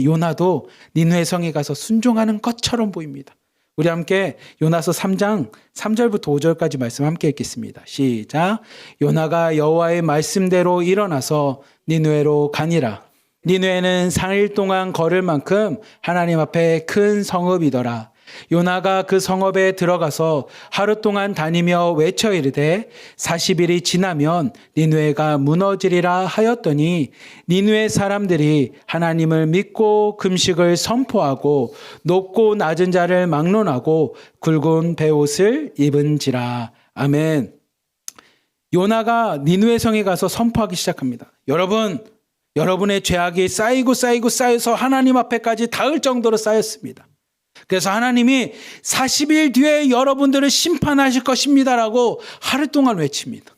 요나도 니느웨 성에 가서 순종하는 것처럼 보입니다. 우리 함께 요나서 3장 3절부터 5절까지 말씀 함께 읽겠습니다. 시작. 요나가 여호와의 말씀대로 일어나서 니느웨로 가니라. 니느웨는 4일 동안 걸을 만큼 하나님 앞에 큰 성읍이더라. 요나가 그 성읍에 들어가서 하루 동안 다니며 외쳐 이르되 40일이 지나면 니느웨가 무너지리라 하였더니 니느웨 사람들이 하나님을 믿고 금식을 선포하고 높고 낮은 자를 막론하고 굵은 베옷을 입은지라. 아멘. 요나가 니느웨 성에 가서 선포하기 시작합니다. 여러분의 죄악이 쌓여서 하나님 앞에까지 닿을 정도로 쌓였습니다. 그래서 하나님이 40일 뒤에 여러분들을 심판하실 것입니다라고 하루 동안 외칩니다.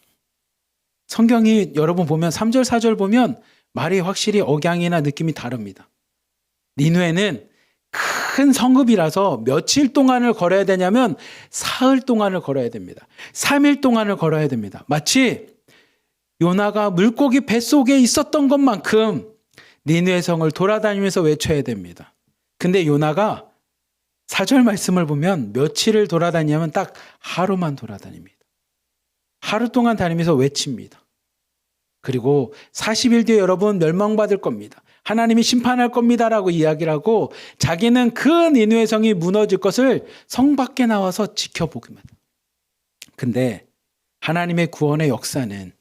성경이 여러분 보면 3절 4절 보면 말이 확실히 억양이나 느낌이 다릅니다. 니느웨는 큰 성읍이라서 며칠 동안을 걸어야 되냐면 사흘 동안을 걸어야 됩니다. 3일 동안을 걸어야 됩니다. 마치 요나가 물고기 뱃속에 있었던 것만큼 니느웨 성을 돌아다니면서 외쳐야 됩니다. 근데 요나가 4절 말씀을 보면 며칠을 돌아다니냐면 딱 하루만 돌아다닙니다. 하루 동안 다니면서 외칩니다. 그리고 40일 뒤에 여러분 멸망받을 겁니다. 하나님이 심판할 겁니다라고 이야기를 하고 자기는 그 니느웨 성이 무너질 것을 성 밖에 나와서 지켜보기만. 근데 하나님의 구원의 역사는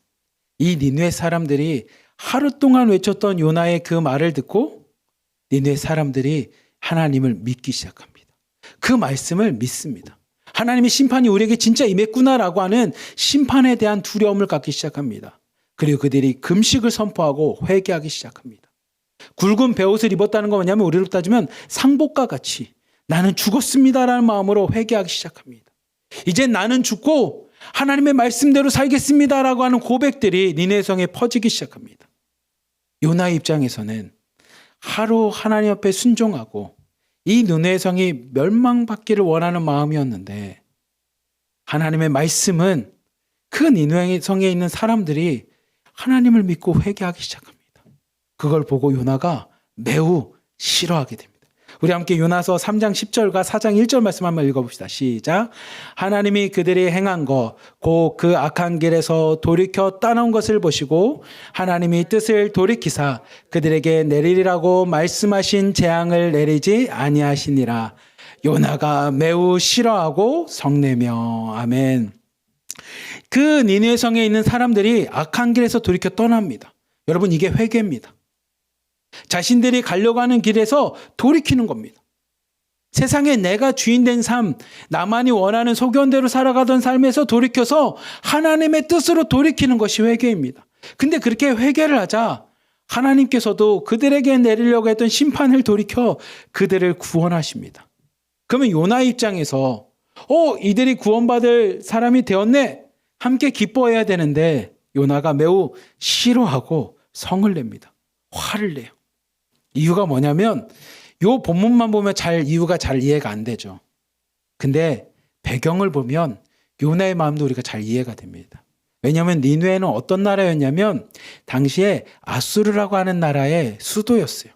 이 니느웨 사람들이 하루 동안 외쳤던 요나의 그 말을 듣고 니느웨 사람들이 하나님을 믿기 시작합니다. 그 말씀을 믿습니다. 하나님의 심판이 우리에게 진짜 임했구나라고 하는 심판에 대한 두려움을 갖기 시작합니다. 그리고 그들이 금식을 선포하고 회개하기 시작합니다. 굵은 베옷을 입었다는 건 뭐냐면 우리로 따지면 상복과 같이 나는 죽었습니다라는 마음으로 회개하기 시작합니다. 이제 나는 죽고 하나님의 말씀대로 살겠습니다라고 하는 고백들이 니느웨 성에 퍼지기 시작합니다. 요나의 입장에서는 하루 하나님 앞에 순종하고 이 니느웨 성이 멸망받기를 원하는 마음이었는데 하나님의 말씀은 그 니느웨 성에 있는 사람들이 하나님을 믿고 회개하기 시작합니다. 그걸 보고 요나가 매우 싫어하게 됩니다. 우리 함께 요나서 3장 10절과 4장 1절 말씀 한번 읽어봅시다. 시작. 하나님이 그들이 행한 것, 곧 그 악한 길에서 돌이켜 떠나온 것을 보시고 하나님이 뜻을 돌이키사 그들에게 내리리라고 말씀하신 재앙을 내리지 아니하시니라. 요나가 매우 싫어하고 성내며. 아멘. 그 니느웨 성에 있는 사람들이 악한 길에서 돌이켜 떠납니다. 여러분, 이게 회개입니다. 자신들이 가려고 하는 길에서 돌이키는 겁니다. 세상에 내가 주인된 삶, 나만이 원하는 소견대로 살아가던 삶에서 돌이켜서 하나님의 뜻으로 돌이키는 것이 회개입니다. 근데 그렇게 회개를 하자 하나님께서도 그들에게 내리려고 했던 심판을 돌이켜 그들을 구원하십니다. 그러면 요나의 입장에서 이들이 구원받을 사람이 되었네, 함께 기뻐해야 되는데 요나가 매우 싫어하고 성을 냅니다. 화를 내요. 이유가 뭐냐면 요 본문만 보면 이유가 잘 이해가 안 되죠. 근데 배경을 보면 요나의 마음도 우리가 잘 이해가 됩니다. 왜냐하면 니느웨는 어떤 나라였냐면 당시에 아수르라고 하는 나라의 수도였어요.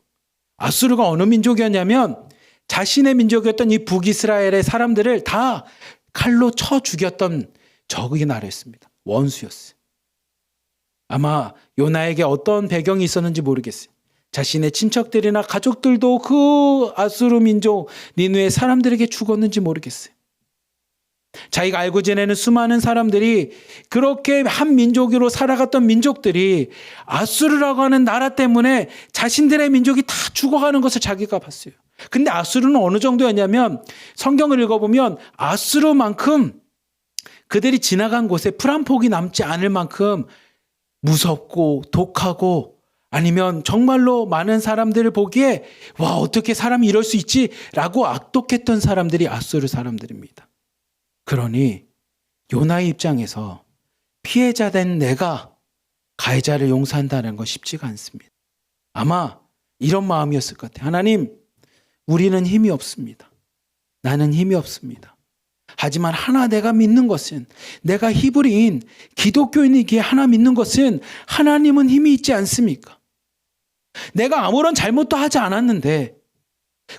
아수르가 어느 민족이었냐면 자신의 민족이었던 이 북이스라엘의 사람들을 다 칼로 쳐 죽였던 적의 나라였습니다. 원수였어요. 아마 요나에게 어떤 배경이 있었는지 모르겠어요. 자신의 친척들이나 가족들도 그 아수르 민족 니느웨 사람들에게 죽었는지 모르겠어요. 자기가 알고 지내는 수많은 사람들이 그렇게 한 민족으로 살아갔던 민족들이 아수르라고 하는 나라 때문에 자신들의 민족이 다 죽어가는 것을 자기가 봤어요. 근데 아수르는 어느 정도였냐면 성경을 읽어보면 아수르만큼 그들이 지나간 곳에 풀 한 폭이 남지 않을 만큼 무섭고 독하고 아니면 정말로 많은 사람들을 보기에 와, 어떻게 사람이 이럴 수 있지? 라고 악독했던 사람들이 아수르 사람들입니다. 그러니 요나의 입장에서 피해자된 내가 가해자를 용서한다는 건 쉽지가 않습니다. 아마 이런 마음이었을 것 같아요. 하나님, 우리는 힘이 없습니다. 나는 힘이 없습니다. 하지만 하나 내가 믿는 것은, 내가 히브리인 기독교인이기에 하나 믿는 것은 하나님은 힘이 있지 않습니까? 내가 아무런 잘못도 하지 않았는데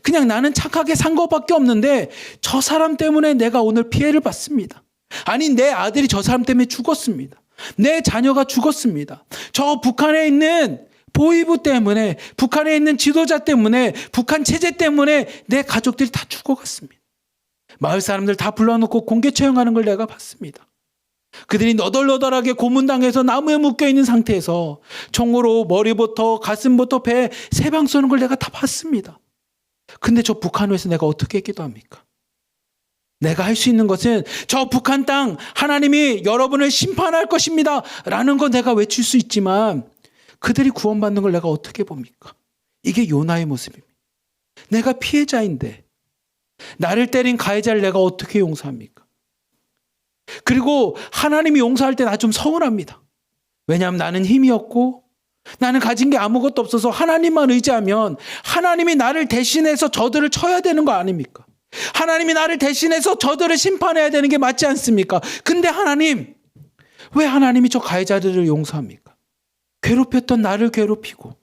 그냥 나는 착하게 산 것밖에 없는데 저 사람 때문에 내가 오늘 피해를 받습니다. 아니, 내 아들이 저 사람 때문에 죽었습니다. 내 자녀가 죽었습니다. 저 북한에 있는 보위부 때문에, 북한에 있는 지도자 때문에, 북한 체제 때문에 내 가족들이 다 죽어갔습니다. 마을 사람들 다 불러놓고 공개 처형하는 걸 내가 봤습니다. 그들이 너덜너덜하게 고문당해서 나무에 묶여있는 상태에서 총으로 머리부터 가슴부터 배에 세 방 쏘는 걸 내가 다 봤습니다. 근데 저 북한에서 내가 어떻게 기도합니까? 내가 할 수 있는 것은 저 북한 땅 하나님이 여러분을 심판할 것입니다 라는 거 내가 외칠 수 있지만 그들이 구원받는 걸 내가 어떻게 봅니까? 이게 요나의 모습입니다. 내가 피해자인데 나를 때린 가해자를 내가 어떻게 용서합니까? 그리고 하나님이 용서할 때 나 좀 서운합니다. 왜냐하면 나는 힘이 없고 나는 가진 게 아무것도 없어서 하나님만 의지하면 하나님이 나를 대신해서 저들을 쳐야 되는 거 아닙니까? 하나님이 나를 대신해서 저들을 심판해야 되는 게 맞지 않습니까? 근데 하나님, 왜 하나님이 저 가해자들을 용서합니까? 괴롭혔던 나를 괴롭히고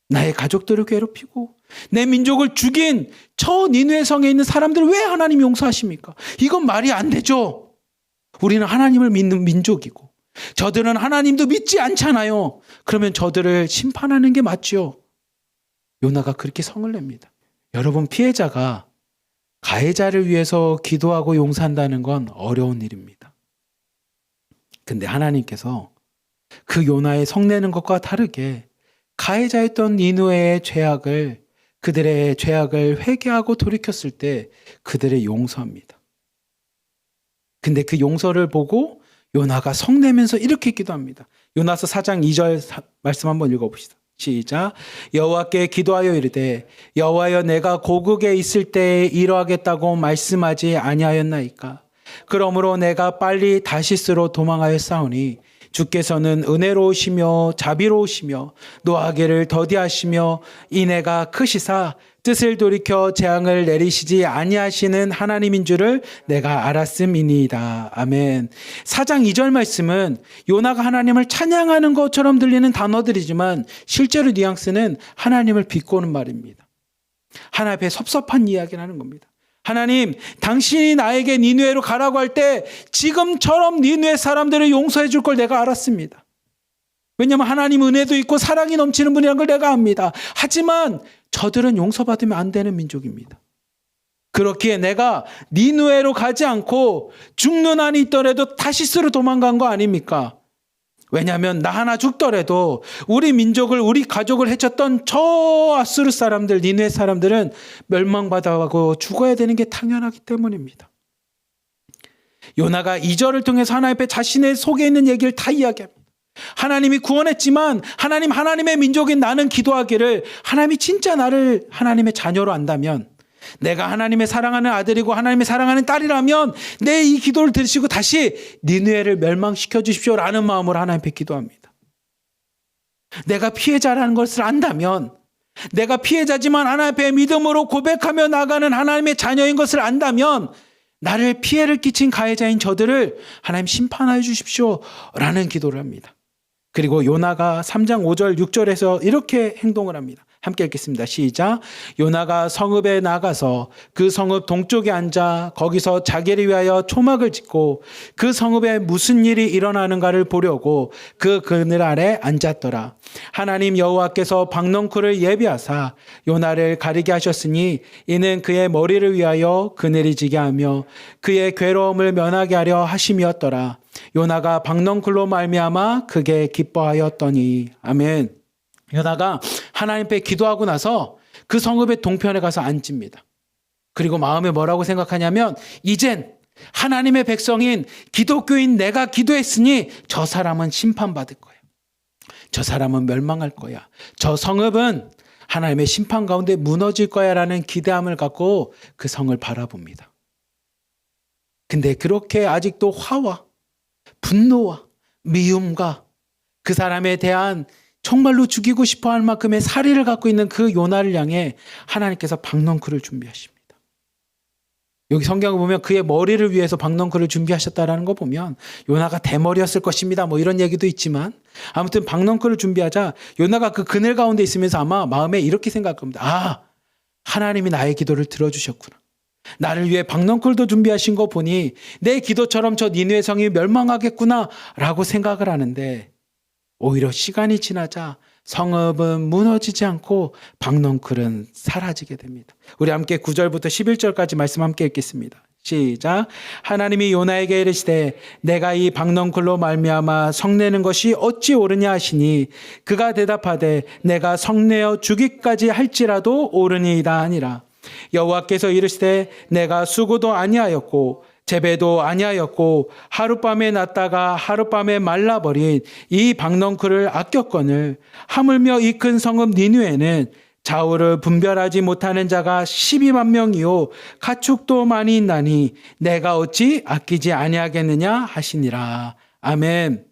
나의 가족들을 괴롭히고 내 민족을 죽인 저 니느웨 성에 있는 사람들을 왜 하나님이 용서하십니까? 이건 말이 안 되죠. 우리는 하나님을 믿는 민족이고 저들은 하나님도 믿지 않잖아요. 그러면 저들을 심판하는 게 맞죠. 요나가 그렇게 성을 냅니다. 여러분, 피해자가 가해자를 위해서 기도하고 용서한다는 건 어려운 일입니다. 근데 하나님께서 그 요나의 성내는 것과 다르게 가해자였던 니느웨의 죄악을, 그들의 죄악을 회개하고 돌이켰을 때 그들을 용서합니다. 근데 그 용서를 보고 요나가 성내면서 이렇게 기도합니다. 요나서 4장 2절 말씀 한번 읽어봅시다. 시작. 여호와께 기도하여 이르되 여호와여, 내가 고국에 있을 때에 이러하겠다고 말씀하지 아니하였나이까? 그러므로 내가 빨리 다시스로 도망하였사오니 주께서는 은혜로우시며 자비로우시며 노하기를 더디하시며 인애가 크시사 뜻을 돌이켜 재앙을 내리시지 아니하시는 하나님인 줄을 내가 알았음이니이다. 아멘. 4장 2절 말씀은 요나가 하나님을 찬양하는 것처럼 들리는 단어들이지만 실제로 뉘앙스는 하나님을 비꼬는 말입니다. 하나님 앞에 섭섭한 이야기를 하는 겁니다. 하나님, 당신이 나에게 니느웨로 가라고 할 때 지금처럼 니느웨 사람들을 용서해 줄 걸 내가 알았습니다. 왜냐하면 하나님 은혜도 있고 사랑이 넘치는 분이라는 걸 내가 압니다. 하지만 저들은 용서받으면 안 되는 민족입니다. 그렇기에 내가 니느웨로 가지 않고 죽는 한이 있더라도 다시스로 도망간 거 아닙니까? 왜냐하면 나 하나 죽더라도 우리 민족을, 우리 가족을 해쳤던 저 아수르 사람들, 니느웨 사람들은 멸망받아가고 죽어야 되는 게 당연하기 때문입니다. 요나가 2절을 통해서 하나님 앞에 자신의 속에 있는 얘기를 다 이야기합니다. 하나님이 구원했지만 하나님의 민족인 나는 기도하기를, 하나님이 진짜 나를 하나님의 자녀로 안다면, 내가 하나님의 사랑하는 아들이고 하나님의 사랑하는 딸이라면 내 이 기도를 들으시고 다시 니느웨를 멸망시켜 주십시오 라는 마음으로 하나님 앞에 기도합니다. 내가 피해자라는 것을 안다면, 내가 피해자지만 하나님 앞에 믿음으로 고백하며 나가는 하나님의 자녀인 것을 안다면 나를 피해를 끼친 가해자인 저들을 하나님 심판하여 주십시오 라는 기도를 합니다. 그리고 요나가 3장 5절 6절에서 이렇게 행동을 합니다. 함께 읽겠습니다. 시작. 요나가 성읍에 나가서 그 성읍 동쪽에 앉아 거기서 자기를 위하여 초막을 짓고 그 성읍에 무슨 일이 일어나는가를 보려고 그 그늘 아래 앉았더라. 하나님 여호와께서 박넝쿨을 예비하사 요나를 가리게 하셨으니 이는 그의 머리를 위하여 그늘이 지게 하며 그의 괴로움을 면하게 하려 하심이었더라. 요나가 박넝쿨로 말미암아 크게 기뻐하였더니. 아멘. 요나가 하나님 앞에 기도하고 나서 그 성읍의 동편에 가서 앉습니다. 그리고 마음에 뭐라고 생각하냐면, 이젠 하나님의 백성인 기독교인 내가 기도했으니 저 사람은 심판받을 거야. 저 사람은 멸망할 거야. 저 성읍은 하나님의 심판 가운데 무너질 거야 라는 기대함을 갖고 그 성을 바라봅니다. 근데 그렇게 아직도 화와 분노와 미움과 그 사람에 대한 정말로 죽이고 싶어 할 만큼의 살의를 갖고 있는 그 요나를 향해 하나님께서 박넝쿨을 준비하십니다. 여기 성경을 보면 그의 머리를 위해서 박넝쿨을 준비하셨다라는 거 보면 요나가 대머리였을 것입니다. 뭐 이런 얘기도 있지만 아무튼 박넝쿨을 준비하자 요나가 그 그늘 가운데 있으면서 아마 마음에 이렇게 생각할 겁니다. 아, 하나님이 나의 기도를 들어주셨구나. 나를 위해 박넝쿨도 준비하신 거 보니 내 기도처럼 저 니느웨 성이 멸망하겠구나 라고 생각을 하는데, 오히려 시간이 지나자 성읍은 무너지지 않고 박넝쿨은 사라지게 됩니다. 우리 함께 9절부터 11절까지 말씀 함께 읽겠습니다. 시작. 하나님이 요나에게 이르시되 내가 이 박넝쿨로 말미암아 성내는 것이 어찌 옳으냐 하시니 그가 대답하되 내가 성내어 죽이까지 할지라도 옳으니이다 하니라. 여호와께서 이르시되 내가 수고도 아니하였고 재배도 아니하였고 하룻밤에 났다가 하룻밤에 말라버린 이 박넝쿨을 아꼈거늘 하물며 이 큰 성읍 니느웨는 좌우를 분별하지 못하는 자가 12만 명이요 가축도 많이 있나니 내가 어찌 아끼지 아니하겠느냐 하시니라. 아멘.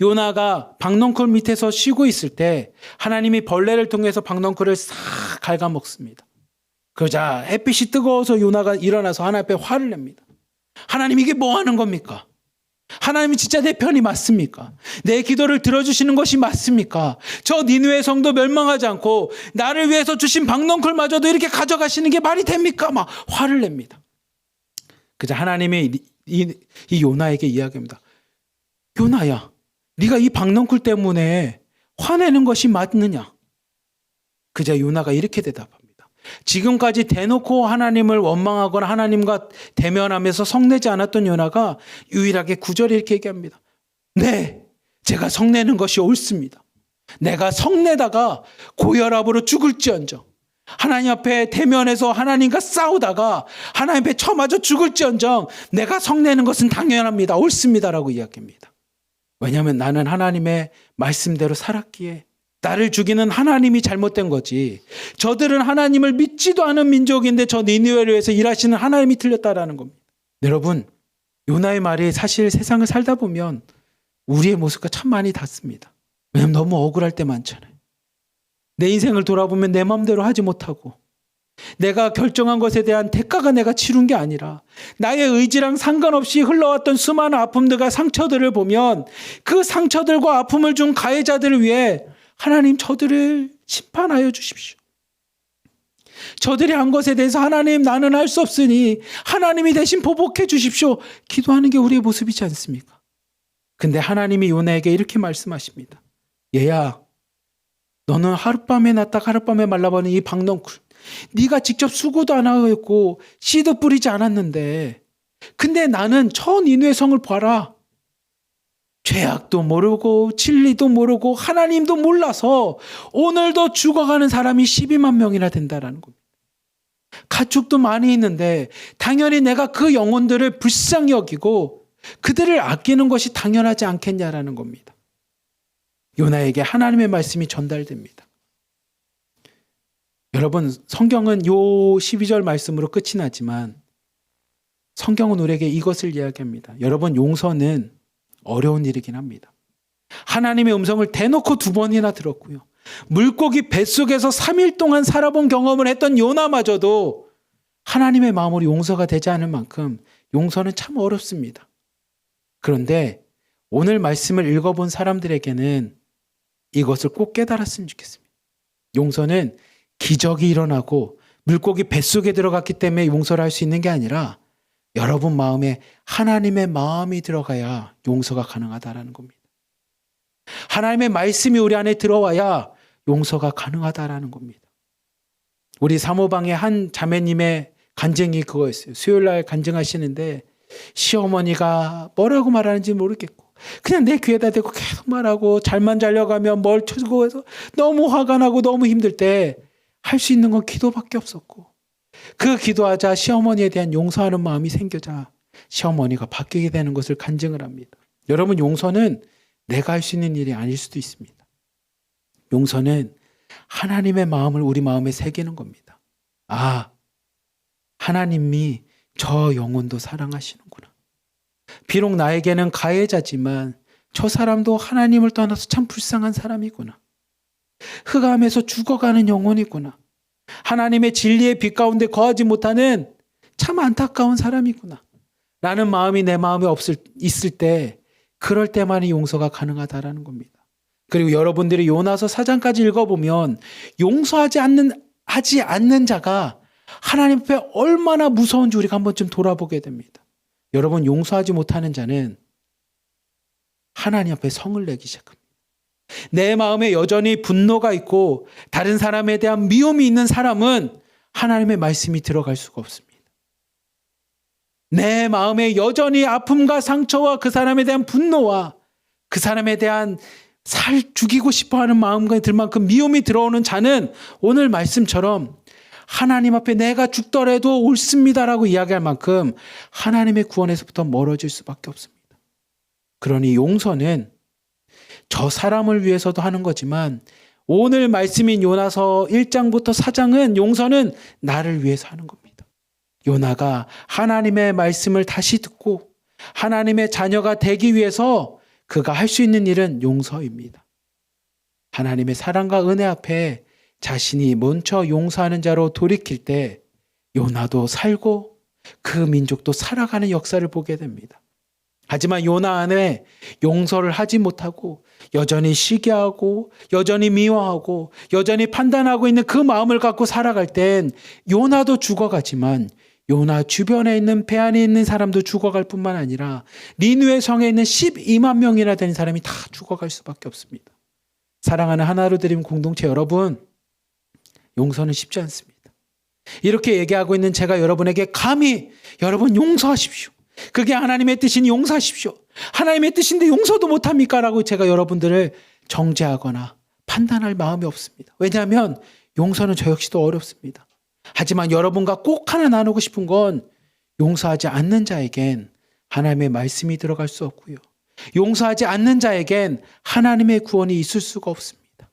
요나가 박넝쿨 밑에서 쉬고 있을 때 하나님이 벌레를 통해서 박넝쿨을 싹 갉아먹습니다. 그러자 햇빛이 뜨거워서 요나가 일어나서 하나님 앞에 화를 냅니다. 하나님, 이게 뭐 하는 겁니까? 하나님이 진짜 내 편이 맞습니까? 내 기도를 들어주시는 것이 맞습니까? 저 니느웨 성도 멸망하지 않고 나를 위해서 주신 박넝쿨마저도 이렇게 가져가시는 게 말이 됩니까? 막 화를 냅니다. 그자 하나님이 이 요나에게 이야기합니다. 요나야, 네가 이 박넝쿨 때문에 화내는 것이 맞느냐? 그자 요나가 이렇게 대답합니다. 지금까지 대놓고 하나님을 원망하거나 하나님과 대면하면서 성내지 않았던 요나가 유일하게 9절에 이렇게 얘기합니다. 네, 제가 성내는 것이 옳습니다. 내가 성내다가 고혈압으로 죽을지언정, 하나님 앞에 대면해서 하나님과 싸우다가 하나님 앞에 처맞아 죽을지언정 내가 성내는 것은 당연합니다. 옳습니다라고 이야기합니다. 왜냐하면 나는 하나님의 말씀대로 살았기에. 나를 죽이는 하나님이 잘못된 거지. 저들은 하나님을 믿지도 않은 민족인데 저 니느웨를 위해서 일하시는 하나님이 틀렸다라는 겁니다. 여러분, 요나의 말이 사실 세상을 살다 보면 우리의 모습과 참 많이 닿습니다. 왜냐하면 너무 억울할 때 많잖아요. 내 인생을 돌아보면 내 마음대로 하지 못하고 내가 결정한 것에 대한 대가가 내가 치룬 게 아니라 나의 의지랑 상관없이 흘러왔던 수많은 아픔들과 상처들을 보면 그 상처들과 아픔을 준 가해자들을 위해 하나님, 저들을 심판하여 주십시오. 저들이 한 것에 대해서 하나님, 나는 할 수 없으니 하나님이 대신 보복해 주십시오. 기도하는 게 우리의 모습이지 않습니까? 근데 하나님이 요나에게 이렇게 말씀하십니다. 얘야, 너는 하룻밤에 났다가 하룻밤에 말라버린 이 박넝쿨, 네가 직접 수고도 안 하였고 씨도 뿌리지 않았는데, 근데 나는 저 니느웨 성을 봐라. 죄악도 모르고 진리도 모르고 하나님도 몰라서 오늘도 죽어가는 사람이 12만 명이나 된다라는 겁니다. 가축도 많이 있는데 당연히 내가 그 영혼들을 불쌍히 여기고 그들을 아끼는 것이 당연하지 않겠냐라는 겁니다. 요나에게 하나님의 말씀이 전달됩니다. 여러분, 성경은 요 12절 말씀으로 끝이 나지만 성경은 우리에게 이것을 이야기합니다. 여러분, 용서는 어려운 일이긴 합니다. 하나님의 음성을 대놓고 2번이나 들었고요. 물고기 뱃속에서 3일 동안 살아본 경험을 했던 요나마저도 하나님의 마음으로 용서가 되지 않을 만큼 용서는 참 어렵습니다. 그런데 오늘 말씀을 읽어본 사람들에게는 이것을 꼭 깨달았으면 좋겠습니다. 용서는 기적이 일어나고 물고기 뱃속에 들어갔기 때문에 용서를 할 수 있는 게 아니라 여러분 마음에 하나님의 마음이 들어가야 용서가 가능하다라는 겁니다. 하나님의 말씀이 우리 안에 들어와야 용서가 가능하다라는 겁니다. 우리 사모방의 한 자매님의 간증이 그거였어요. 수요일 날 간증하시는데 시어머니가 뭐라고 말하는지 모르겠고 그냥 내 귀에다 대고 계속 말하고 잘만 자려가면 뭘 쳐주고 해서 너무 화가 나고 너무 힘들 때 할 수 있는 건 기도밖에 없었고 그 기도하자 시어머니에 대한 용서하는 마음이 생겨자 시어머니가 바뀌게 되는 것을 간증을 합니다. 여러분, 용서는 내가 할 수 있는 일이 아닐 수도 있습니다. 용서는 하나님의 마음을 우리 마음에 새기는 겁니다. 아, 하나님이 저 영혼도 사랑하시는구나. 비록 나에게는 가해자지만 저 사람도 하나님을 떠나서 참 불쌍한 사람이구나. 흑암에서 죽어가는 영혼이구나. 하나님의 진리의 빛 가운데 거하지 못하는 참 안타까운 사람이구나. 라는 마음이 내 마음에 있을 때 그럴 때만이 용서가 가능하다라는 겁니다. 그리고 여러분들이 요나서 4장까지 읽어보면 용서하지 않는 자가 하나님 앞에 얼마나 무서운지 우리가 한 번쯤 돌아보게 됩니다. 여러분, 용서하지 못하는 자는 하나님 앞에 성을 내기 시작합니다. 내 마음에 여전히 분노가 있고 다른 사람에 대한 미움이 있는 사람은 하나님의 말씀이 들어갈 수가 없습니다. 내 마음에 여전히 아픔과 상처와 그 사람에 대한 분노와 그 사람에 대한 죽이고 싶어하는 마음이 들 만큼 미움이 들어오는 자는 오늘 말씀처럼 하나님 앞에 내가 죽더라도 옳습니다라고 이야기할 만큼 하나님의 구원에서부터 멀어질 수밖에 없습니다. 그러니 용서는 저 사람을 위해서도 하는 거지만 오늘 말씀인 요나서 1장부터 4장은 용서는 나를 위해서 하는 겁니다. 요나가 하나님의 말씀을 다시 듣고 하나님의 자녀가 되기 위해서 그가 할 수 있는 일은 용서입니다. 하나님의 사랑과 은혜 앞에 자신이 먼저 용서하는 자로 돌이킬 때 요나도 살고 그 민족도 살아가는 역사를 보게 됩니다. 하지만 요나 안에 용서를 하지 못하고 여전히 시기하고 여전히 미워하고 여전히 판단하고 있는 그 마음을 갖고 살아갈 땐 요나도 죽어가지만 요나 주변에 있는 배 안에 있는 사람도 죽어갈 뿐만 아니라 니느웨 성에 있는 12만 명이나 되는 사람이 다 죽어갈 수밖에 없습니다. 사랑하는 하나로 드림 공동체 여러분, 용서는 쉽지 않습니다. 이렇게 얘기하고 있는 제가 여러분에게 감히 여러분 용서하십시오. 그게 하나님의 뜻이니 용서하십시오. 하나님의 뜻인데 용서도 못합니까? 라고 제가 여러분들을 정죄하거나 판단할 마음이 없습니다. 왜냐하면 용서는 저 역시도 어렵습니다. 하지만 여러분과 꼭 하나 나누고 싶은 건 용서하지 않는 자에겐 하나님의 말씀이 들어갈 수 없고요. 용서하지 않는 자에겐 하나님의 구원이 있을 수가 없습니다.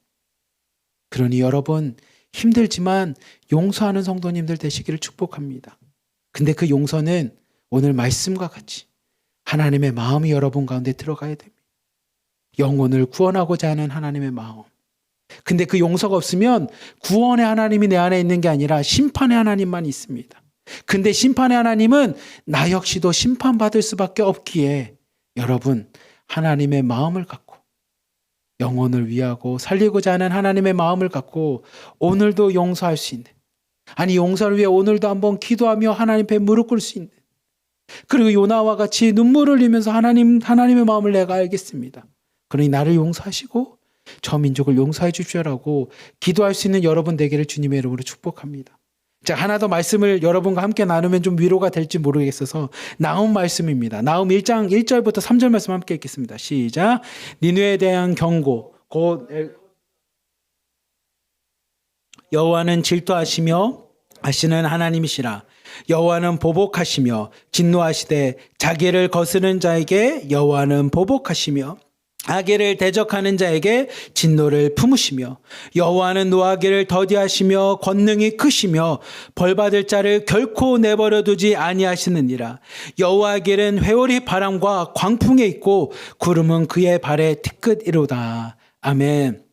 그러니 여러분 힘들지만 용서하는 성도님들 되시기를 축복합니다. 근데 그 용서는 오늘 말씀과 같이 하나님의 마음이 여러분 가운데 들어가야 됩니다. 영혼을 구원하고자 하는 하나님의 마음. 근데 그 용서가 없으면 구원의 하나님이 내 안에 있는 게 아니라 심판의 하나님만 있습니다. 근데 심판의 하나님은 나 역시도 심판받을 수밖에 없기에 여러분 하나님의 마음을 갖고 영혼을 위하고 살리고자 하는 하나님의 마음을 갖고 오늘도 용서할 수 있는, 아니 용서를 위해 오늘도 한번 기도하며 하나님 앞에 무릎 꿇을 수 있는, 그리고 요나와 같이 눈물을 흘리면서 하나님의 마음을 내가 알겠습니다. 그러니 나를 용서하시고 저 민족을 용서해 주십시오라고 기도할 수 있는 여러분 되기를 주님의 이름으로 축복합니다. 자, 하나 더 말씀을 여러분과 함께 나누면 좀 위로가 될지 모르겠어서 나훔 말씀입니다. 나훔 1장 1절부터 3절 말씀 함께 읽겠습니다. 시작. 니느웨에 대한 경고. 곧 여호와는 질투하시며 하시는 하나님이시라. 여호와는 보복하시며 진노하시되 자기를 거스르는 자에게 여호와는 보복하시며 악의를 대적하는 자에게 진노를 품으시며 여호와는 노하기를 더디하시며 권능이 크시며 벌받을 자를 결코 내버려 두지 아니하시느니라. 여호와의 길은 회오리 바람과 광풍에 있고 구름은 그의 발에 티끌이로다. 아멘.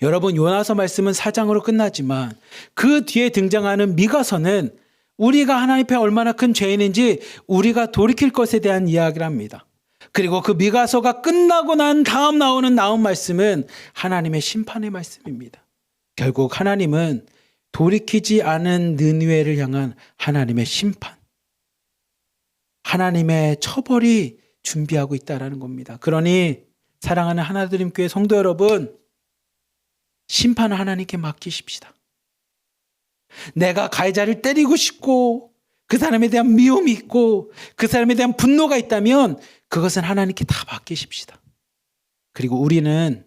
여러분 요나서 말씀은 4장으로 끝나지만 그 뒤에 등장하는 미가서는 우리가 하나님 앞에 얼마나 큰 죄인인지 우리가 돌이킬 것에 대한 이야기를 합니다. 그리고 그 미가서가 끝나고 난 다음 나오는 나훔 말씀은 하나님의 심판의 말씀입니다. 결국 하나님은 돌이키지 않은 느느웨를 향한 하나님의 심판, 하나님의 처벌이 준비하고 있다는 겁니다. 그러니 사랑하는 하나드림교회 성도 여러분, 심판을 하나님께 맡기십시다. 내가 가해자를 때리고 싶고 그 사람에 대한 미움이 있고 그 사람에 대한 분노가 있다면 그것은 하나님께 다 맡기십시다. 그리고 우리는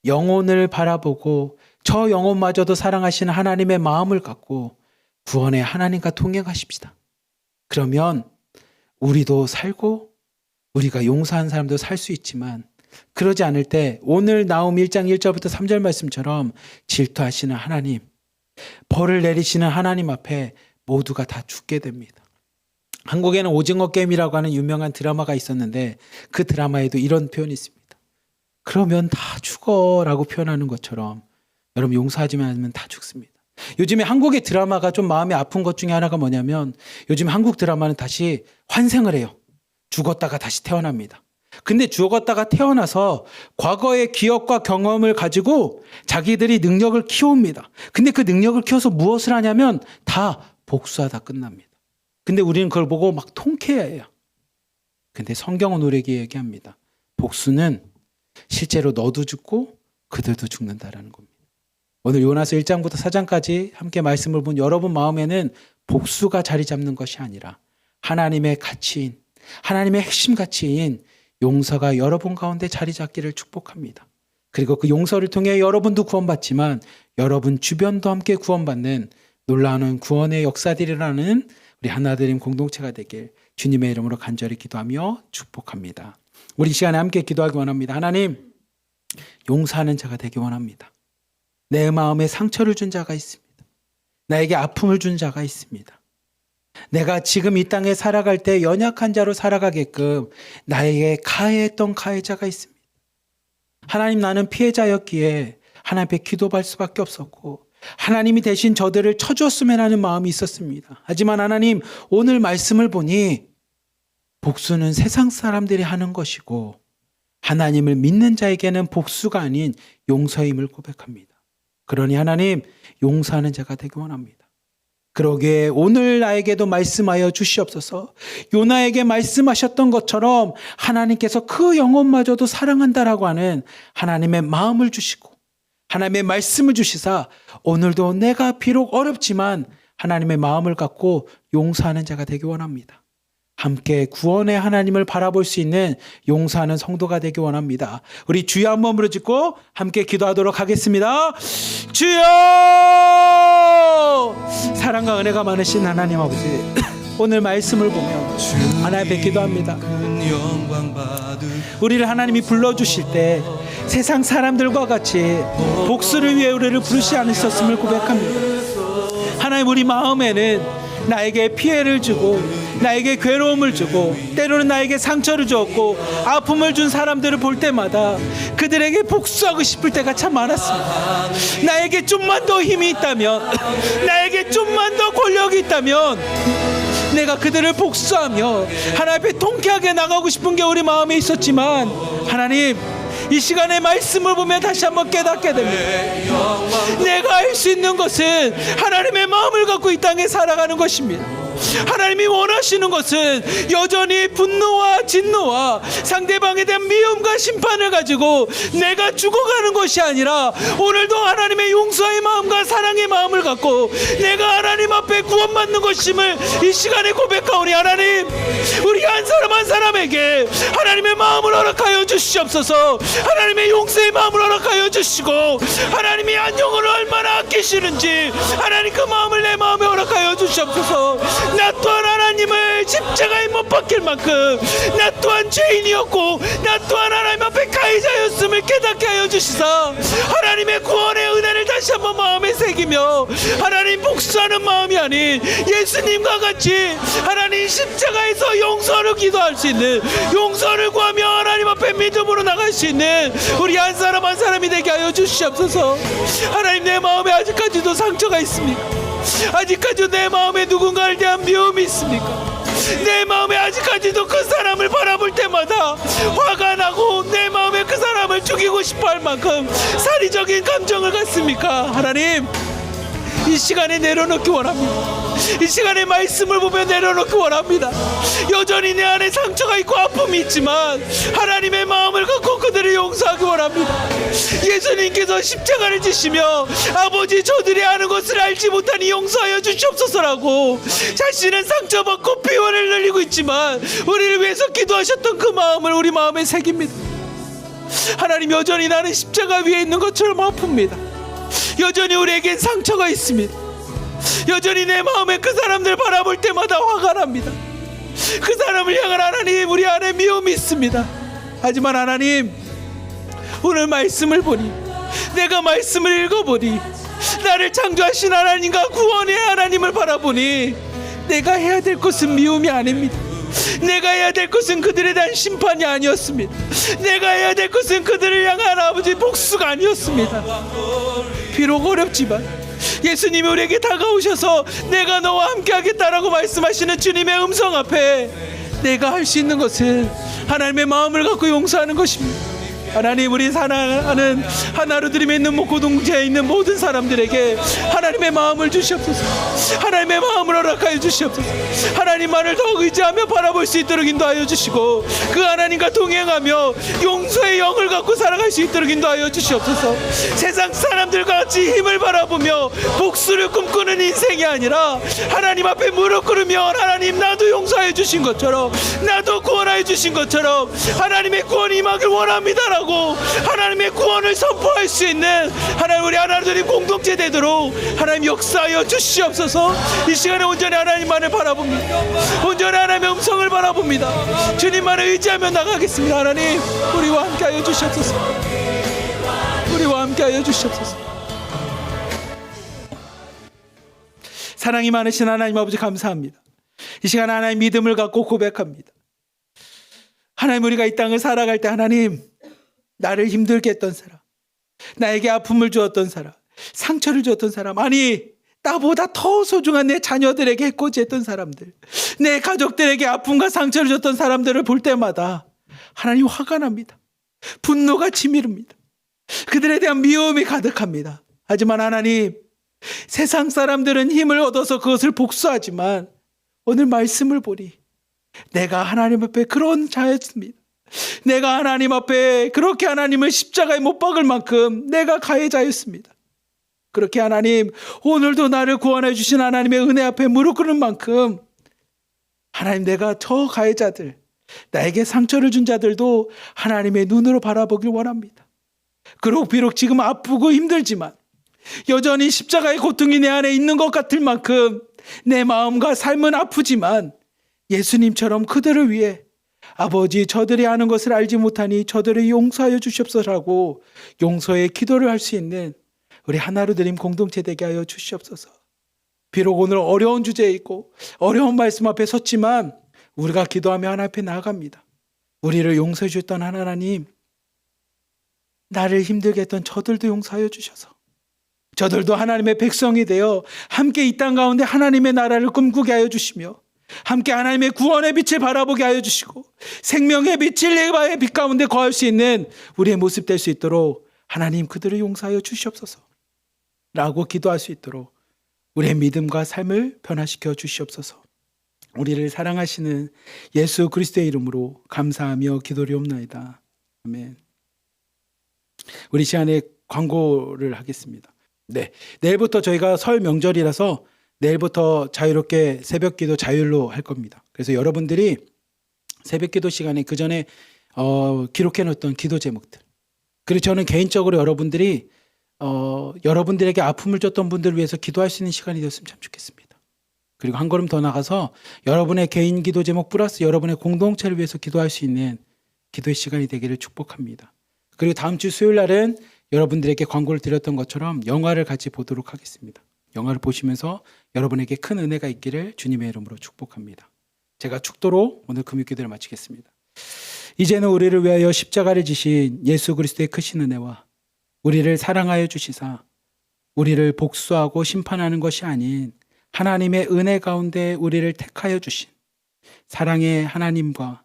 영혼을 바라보고 저 영혼마저도 사랑하시는 하나님의 마음을 갖고 구원의 하나님과 동행하십시다. 그러면 우리도 살고 우리가 용서한 사람도 살 수 있지만 그러지 않을 때 오늘 나훔 1장 1절부터 3절 말씀처럼 질투하시는 하나님, 벌을 내리시는 하나님 앞에 모두가 다 죽게 됩니다. 한국에는 오징어 게임이라고 하는 유명한 드라마가 있었는데 그 드라마에도 이런 표현이 있습니다. 그러면 다 죽어라고 표현하는 것처럼 여러분 용서하지 않으면 다 죽습니다. 요즘에 한국의 드라마가 좀 마음이 아픈 것 중에 하나가 뭐냐면 요즘 한국 드라마는 다시 환생을 해요. 죽었다가 다시 태어납니다. 근데 죽었다가 태어나서 과거의 기억과 경험을 가지고 자기들이 능력을 키웁니다. 근데 그 능력을 키워서 무엇을 하냐면 다 복수하다 끝납니다. 근데 우리는 그걸 보고 막 통쾌해해요. 근데 성경은 우리에게 얘기합니다. 복수는 실제로 너도 죽고 그들도 죽는다라는 겁니다. 오늘 요나서 1장부터 4장까지 함께 말씀을 본 여러분 마음에는 복수가 자리 잡는 것이 아니라 하나님의 가치인, 하나님의 핵심 가치인 용서가 여러분 가운데 자리 잡기를 축복합니다. 그리고 그 용서를 통해 여러분도 구원받지만 여러분 주변도 함께 구원받는 놀라운 구원의 역사들이라는 우리 하나드림 공동체가 되길 주님의 이름으로 간절히 기도하며 축복합니다. 우리 이 시간에 함께 기도하기 원합니다. 하나님, 용서하는 자가 되기 원합니다. 내 마음에 상처를 준 자가 있습니다. 나에게 아픔을 준 자가 있습니다. 내가 지금 이 땅에 살아갈 때 연약한 자로 살아가게끔 나에게 가해했던 가해자가 있습니다. 하나님, 나는 피해자였기에 하나님 앞에 기도할 수밖에 없었고 하나님이 대신 저들을 쳐주었으면 하는 마음이 있었습니다. 하지만 하나님, 오늘 말씀을 보니 복수는 세상 사람들이 하는 것이고 하나님을 믿는 자에게는 복수가 아닌 용서임을 고백합니다. 그러니 하나님, 용서하는 자가 되기 원합니다. 그러기에 오늘 나에게도 말씀하여 주시옵소서. 요나에게 말씀하셨던 것처럼 하나님께서 그 영혼마저도 사랑한다라고 하는 하나님의 마음을 주시고 하나님의 말씀을 주시사 오늘도 내가 비록 어렵지만 하나님의 마음을 갖고 용서하는 자가 되기 원합니다. 함께 구원의 하나님을 바라볼 수 있는 용서하는 성도가 되기 원합니다. 우리 주여 한번 부르짖고 함께 기도하도록 하겠습니다. 주여! 사랑과 은혜가 많으신 하나님 아버지, 오늘 말씀을 보며 하나님 앞에 기도합니다. 우리를 하나님이 불러주실 때 세상 사람들과 같이 복수를 위해 우리를 부르시 않으셨음을 고백합니다. 하나님, 우리 마음에는 나에게 피해를 주고 나에게 괴로움을 주고 때로는 나에게 상처를 주었고 아픔을 준 사람들을 볼 때마다 그들에게 복수하고 싶을 때가 참 많았습니다. 나에게 좀만 더 힘이 있다면, 나에게 좀만 더 권력이 있다면 내가 그들을 복수하며 하나님 앞에 통쾌하게 나가고 싶은 게 우리 마음에 있었지만 하나님, 이 시간에 말씀을 보면 다시 한번 깨닫게 됩니다. 내가 할 수 있는 것은 하나님의 마음을 갖고 이 땅에 살아가는 것입니다. 하나님이 원하시는 것은 여전히 분노와 진노와 상대방에 대한 미움과 심판을 가지고 내가 죽어가는 것이 아니라 오늘도 하나님의 용서의 마음과 사랑의 마음을 갖고 내가 하나님 앞에 구원받는 것임을 이 시간에 고백하오니 하나님, 우리 한 사람 한 사람에게 하나님의 마음을 허락하여 주시옵소서. 하나님의 용서의 마음을 허락하여 주시고 하나님이 한 영혼을 얼마나 아끼시는지 하나님 그 마음을 내 마음에 허락하여 주시옵소서. 나 또한 하나님을 십자가에 못 박힐 만큼 나 또한 죄인이었고 나 또한 하나님 앞에 가해자였음을 깨닫게 하여 주시사 하나님의 구원의 은혜를 다시 한번 마음에 새기며 하나님 복수하는 마음이 아닌 예수님과 같이 하나님 십자가에서 용서를 기도할 수 있는, 용서를 구하며 하나님 앞에 믿음으로 나갈 수 있는 우리 한 사람 한 사람이 되게 하여 주시옵소서. 하나님, 내 마음에 아직까지도 상처가 있습니까? 아직까지도 내 마음에 누군가를 대한 미움이 있습니까? 내 마음에 아직까지도 그 사람을 바라볼 때마다 화가 나고 내 마음에 그 사람을 죽이고 싶어 할 만큼 살인적인 감정을 갖습니까? 하나님, 이 시간에 내려놓기 원합니다. 이 시간에 말씀을 보며 내려놓기 원합니다. 여전히 내 안에 상처가 있고 아픔이 있지만 하나님의 마음을 갖고 그들을 용서하기 원합니다. 예수님께서 십자가를 지시며 아버지, 저들이 아는 것을 알지 못하니 용서하여 주시옵소서라고 자신은 상처받고 피원을 흘리고 있지만 우리를 위해서 기도하셨던 그 마음을 우리 마음에 새깁니다. 하나님, 여전히 나는 십자가 위에 있는 것처럼 아픕니다. 여전히 우리에겐 상처가 있습니다. 여전히 내 마음에 그 사람들 바라볼 때마다 화가 납니다. 그 사람을 향한 하나님, 우리 안에 미움이 있습니다. 하지만 하나님, 오늘 말씀을 보니, 내가 말씀을 읽어보니, 나를 창조하신 하나님과 구원의 하나님을 바라보니 내가 해야 될 것은 미움이 아닙니다. 내가 해야 될 것은 그들에 대한 심판이 아니었습니다. 내가 해야 될 것은 그들을 향한 아버지 복수가 아니었습니다. 비록 어렵지만 예수님이 우리에게 다가오셔서 내가 너와 함께 하겠다라고 말씀하시는 주님의 음성 앞에 내가 할 수 있는 것은 하나님의 마음을 갖고 용서하는 것입니다. 하나님, 우리 사랑하는 하나로드림에 있는 공동체에 있는 모든 사람들에게 하나님의 마음을 주시옵소서. 하나님의 마음을 허락하여 주시옵소서. 하나님만을 더욱 의지하며 바라볼 수 있도록 인도하여 주시고 그 하나님과 동행하며 용서의 영을 갖고 살아갈 수 있도록 인도하여 주시옵소서. 세상 사람들과 같이 힘을 바라보며 복수를 꿈꾸는 인생이 아니라 하나님 앞에 무릎 꿇으며 하나님, 나도 용서해 주신 것처럼, 나도 구원하여 주신 것처럼 하나님의 구원이 임하길 원합니다라고 승리하고 하나님의 구원을 선포할 수 있는 하나님, 우리 하나님들이 공동체 되도록 하나님 역사하여 주시옵소서. 이 시간에 온전히 하나님만을 바라봅니다. 온전히 하나님의 음성을 바라봅니다. 주님만을 의지하며 나가겠습니다. 하나님, 우리와 함께하여 주시옵소서. 우리와 함께하여 주시옵소서. 사랑이 많으신 하나님 아버지, 감사합니다. 이 시간 하나님 믿음을 갖고 고백합니다. 하나님, 우리가 이 땅을 살아갈 때 하나님, 나를 힘들게 했던 사람, 나에게 아픔을 주었던 사람, 상처를 주었던 사람, 아니 나보다 더 소중한 내 자녀들에게 해코지했던 사람들, 내 가족들에게 아픔과 상처를 줬던 사람들을 볼 때마다 하나님 화가 납니다. 분노가 치밀습니다. 그들에 대한 미움이 가득합니다. 하지만 하나님, 세상 사람들은 힘을 얻어서 그것을 복수하지만 오늘 말씀을 보니 내가 하나님 앞에 그런 자였습니다. 내가 하나님 앞에 그렇게 하나님을 십자가에 못 박을 만큼 내가 가해자였습니다. 그렇게 하나님, 오늘도 나를 구원해 주신 하나님의 은혜 앞에 무릎 꿇는 만큼 하나님, 내가 저 가해자들, 나에게 상처를 준 자들도 하나님의 눈으로 바라보길 원합니다. 그리고 비록 지금 아프고 힘들지만 여전히 십자가의 고통이 내 안에 있는 것 같을 만큼 내 마음과 삶은 아프지만 예수님처럼 그들을 위해 아버지, 저들이 아는 것을 알지 못하니 저들을 용서하여 주시옵소서라고 용서의 기도를 할 수 있는 우리 하나로드림 공동체 되게 하여 주시옵소서. 비록 오늘 어려운 주제에 있고 어려운 말씀 앞에 섰지만 우리가 기도하며 하나님 앞에 나아갑니다. 우리를 용서해 주셨던 하나님, 나를 힘들게 했던 저들도 용서하여 주셔서 저들도 하나님의 백성이 되어 함께 이 땅 가운데 하나님의 나라를 꿈꾸게 하여 주시며 함께 하나님의 구원의 빛을 바라보게 하여 주시고 생명의 빛을 예바의 빛 가운데 거할 수 있는 우리의 모습 될 수 있도록 하나님, 그들을 용서하여 주시옵소서 라고 기도할 수 있도록 우리의 믿음과 삶을 변화시켜 주시옵소서. 우리를 사랑하시는 예수 그리스도의 이름으로 감사하며 기도리옵나이다. 아멘. 우리 시간에 광고를 하겠습니다. 네, 내일부터 저희가 설 명절이라서 내일부터 자유롭게 새벽기도 자율로 할 겁니다. 그래서 여러분들이 새벽기도 시간에 그 전에 기록해 놓았던 기도 제목들, 그리고 저는 개인적으로 여러분들에게 아픔을 줬던 분들을 위해서 기도할 수 있는 시간이 되었으면 참 좋겠습니다. 그리고 한 걸음 더 나가서 여러분의 개인 기도 제목 플러스 여러분의 공동체를 위해서 기도할 수 있는 기도의 시간이 되기를 축복합니다. 그리고 다음 주 수요일 날은 여러분들에게 광고를 드렸던 것처럼 영화를 같이 보도록 하겠습니다. 영화를 보시면서 여러분에게 큰 은혜가 있기를 주님의 이름으로 축복합니다. 제가 축도로 오늘 금요기도를 마치겠습니다. 이제는 우리를 위하여 십자가를 지신 예수 그리스도의 크신 은혜와 우리를 사랑하여 주시사 우리를 복수하고 심판하는 것이 아닌 하나님의 은혜 가운데 우리를 택하여 주신 사랑의 하나님과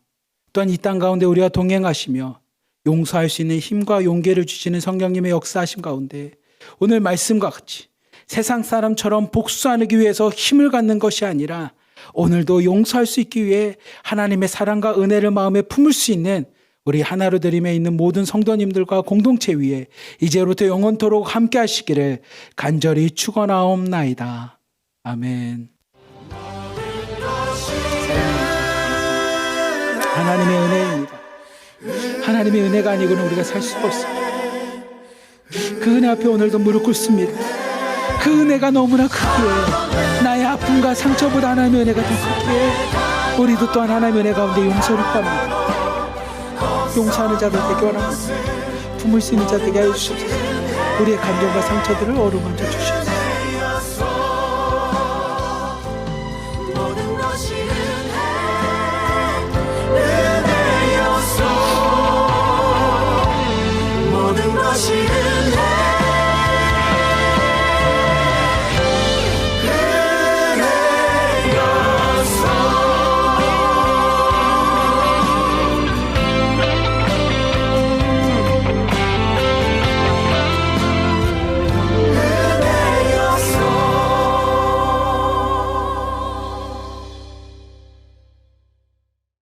또한 이 땅 가운데 우리와 동행하시며 용서할 수 있는 힘과 용기를 주시는 성령님의 역사하심 가운데 오늘 말씀과 같이 세상 사람처럼 복수하기 위해서 힘을 갖는 것이 아니라 오늘도 용서할 수 있기 위해 하나님의 사랑과 은혜를 마음에 품을 수 있는 우리 하나로드림에 있는 모든 성도님들과 공동체 위에 이제부터 영원토록 함께 하시기를 간절히 축원하옵나이다. 아멘. 하나님의 은혜입니다. 하나님의 은혜가 아니고는 우리가 살 수가 없습니다. 그 은혜 앞에 오늘도 무릎 꿇습니다. 그 은혜가 너무나 크기에 나의 아픔과 상처보다 하나님의 은혜가 더 크기에 우리도 또한 하나님의 은혜 가운데 용서를 구합니다. 용서하는 자들 되게 원합니다. 품을 수 있는 자 되게 하여 주시옵소서. 우리의 감정과 상처들을 어루만져 주시옵소서.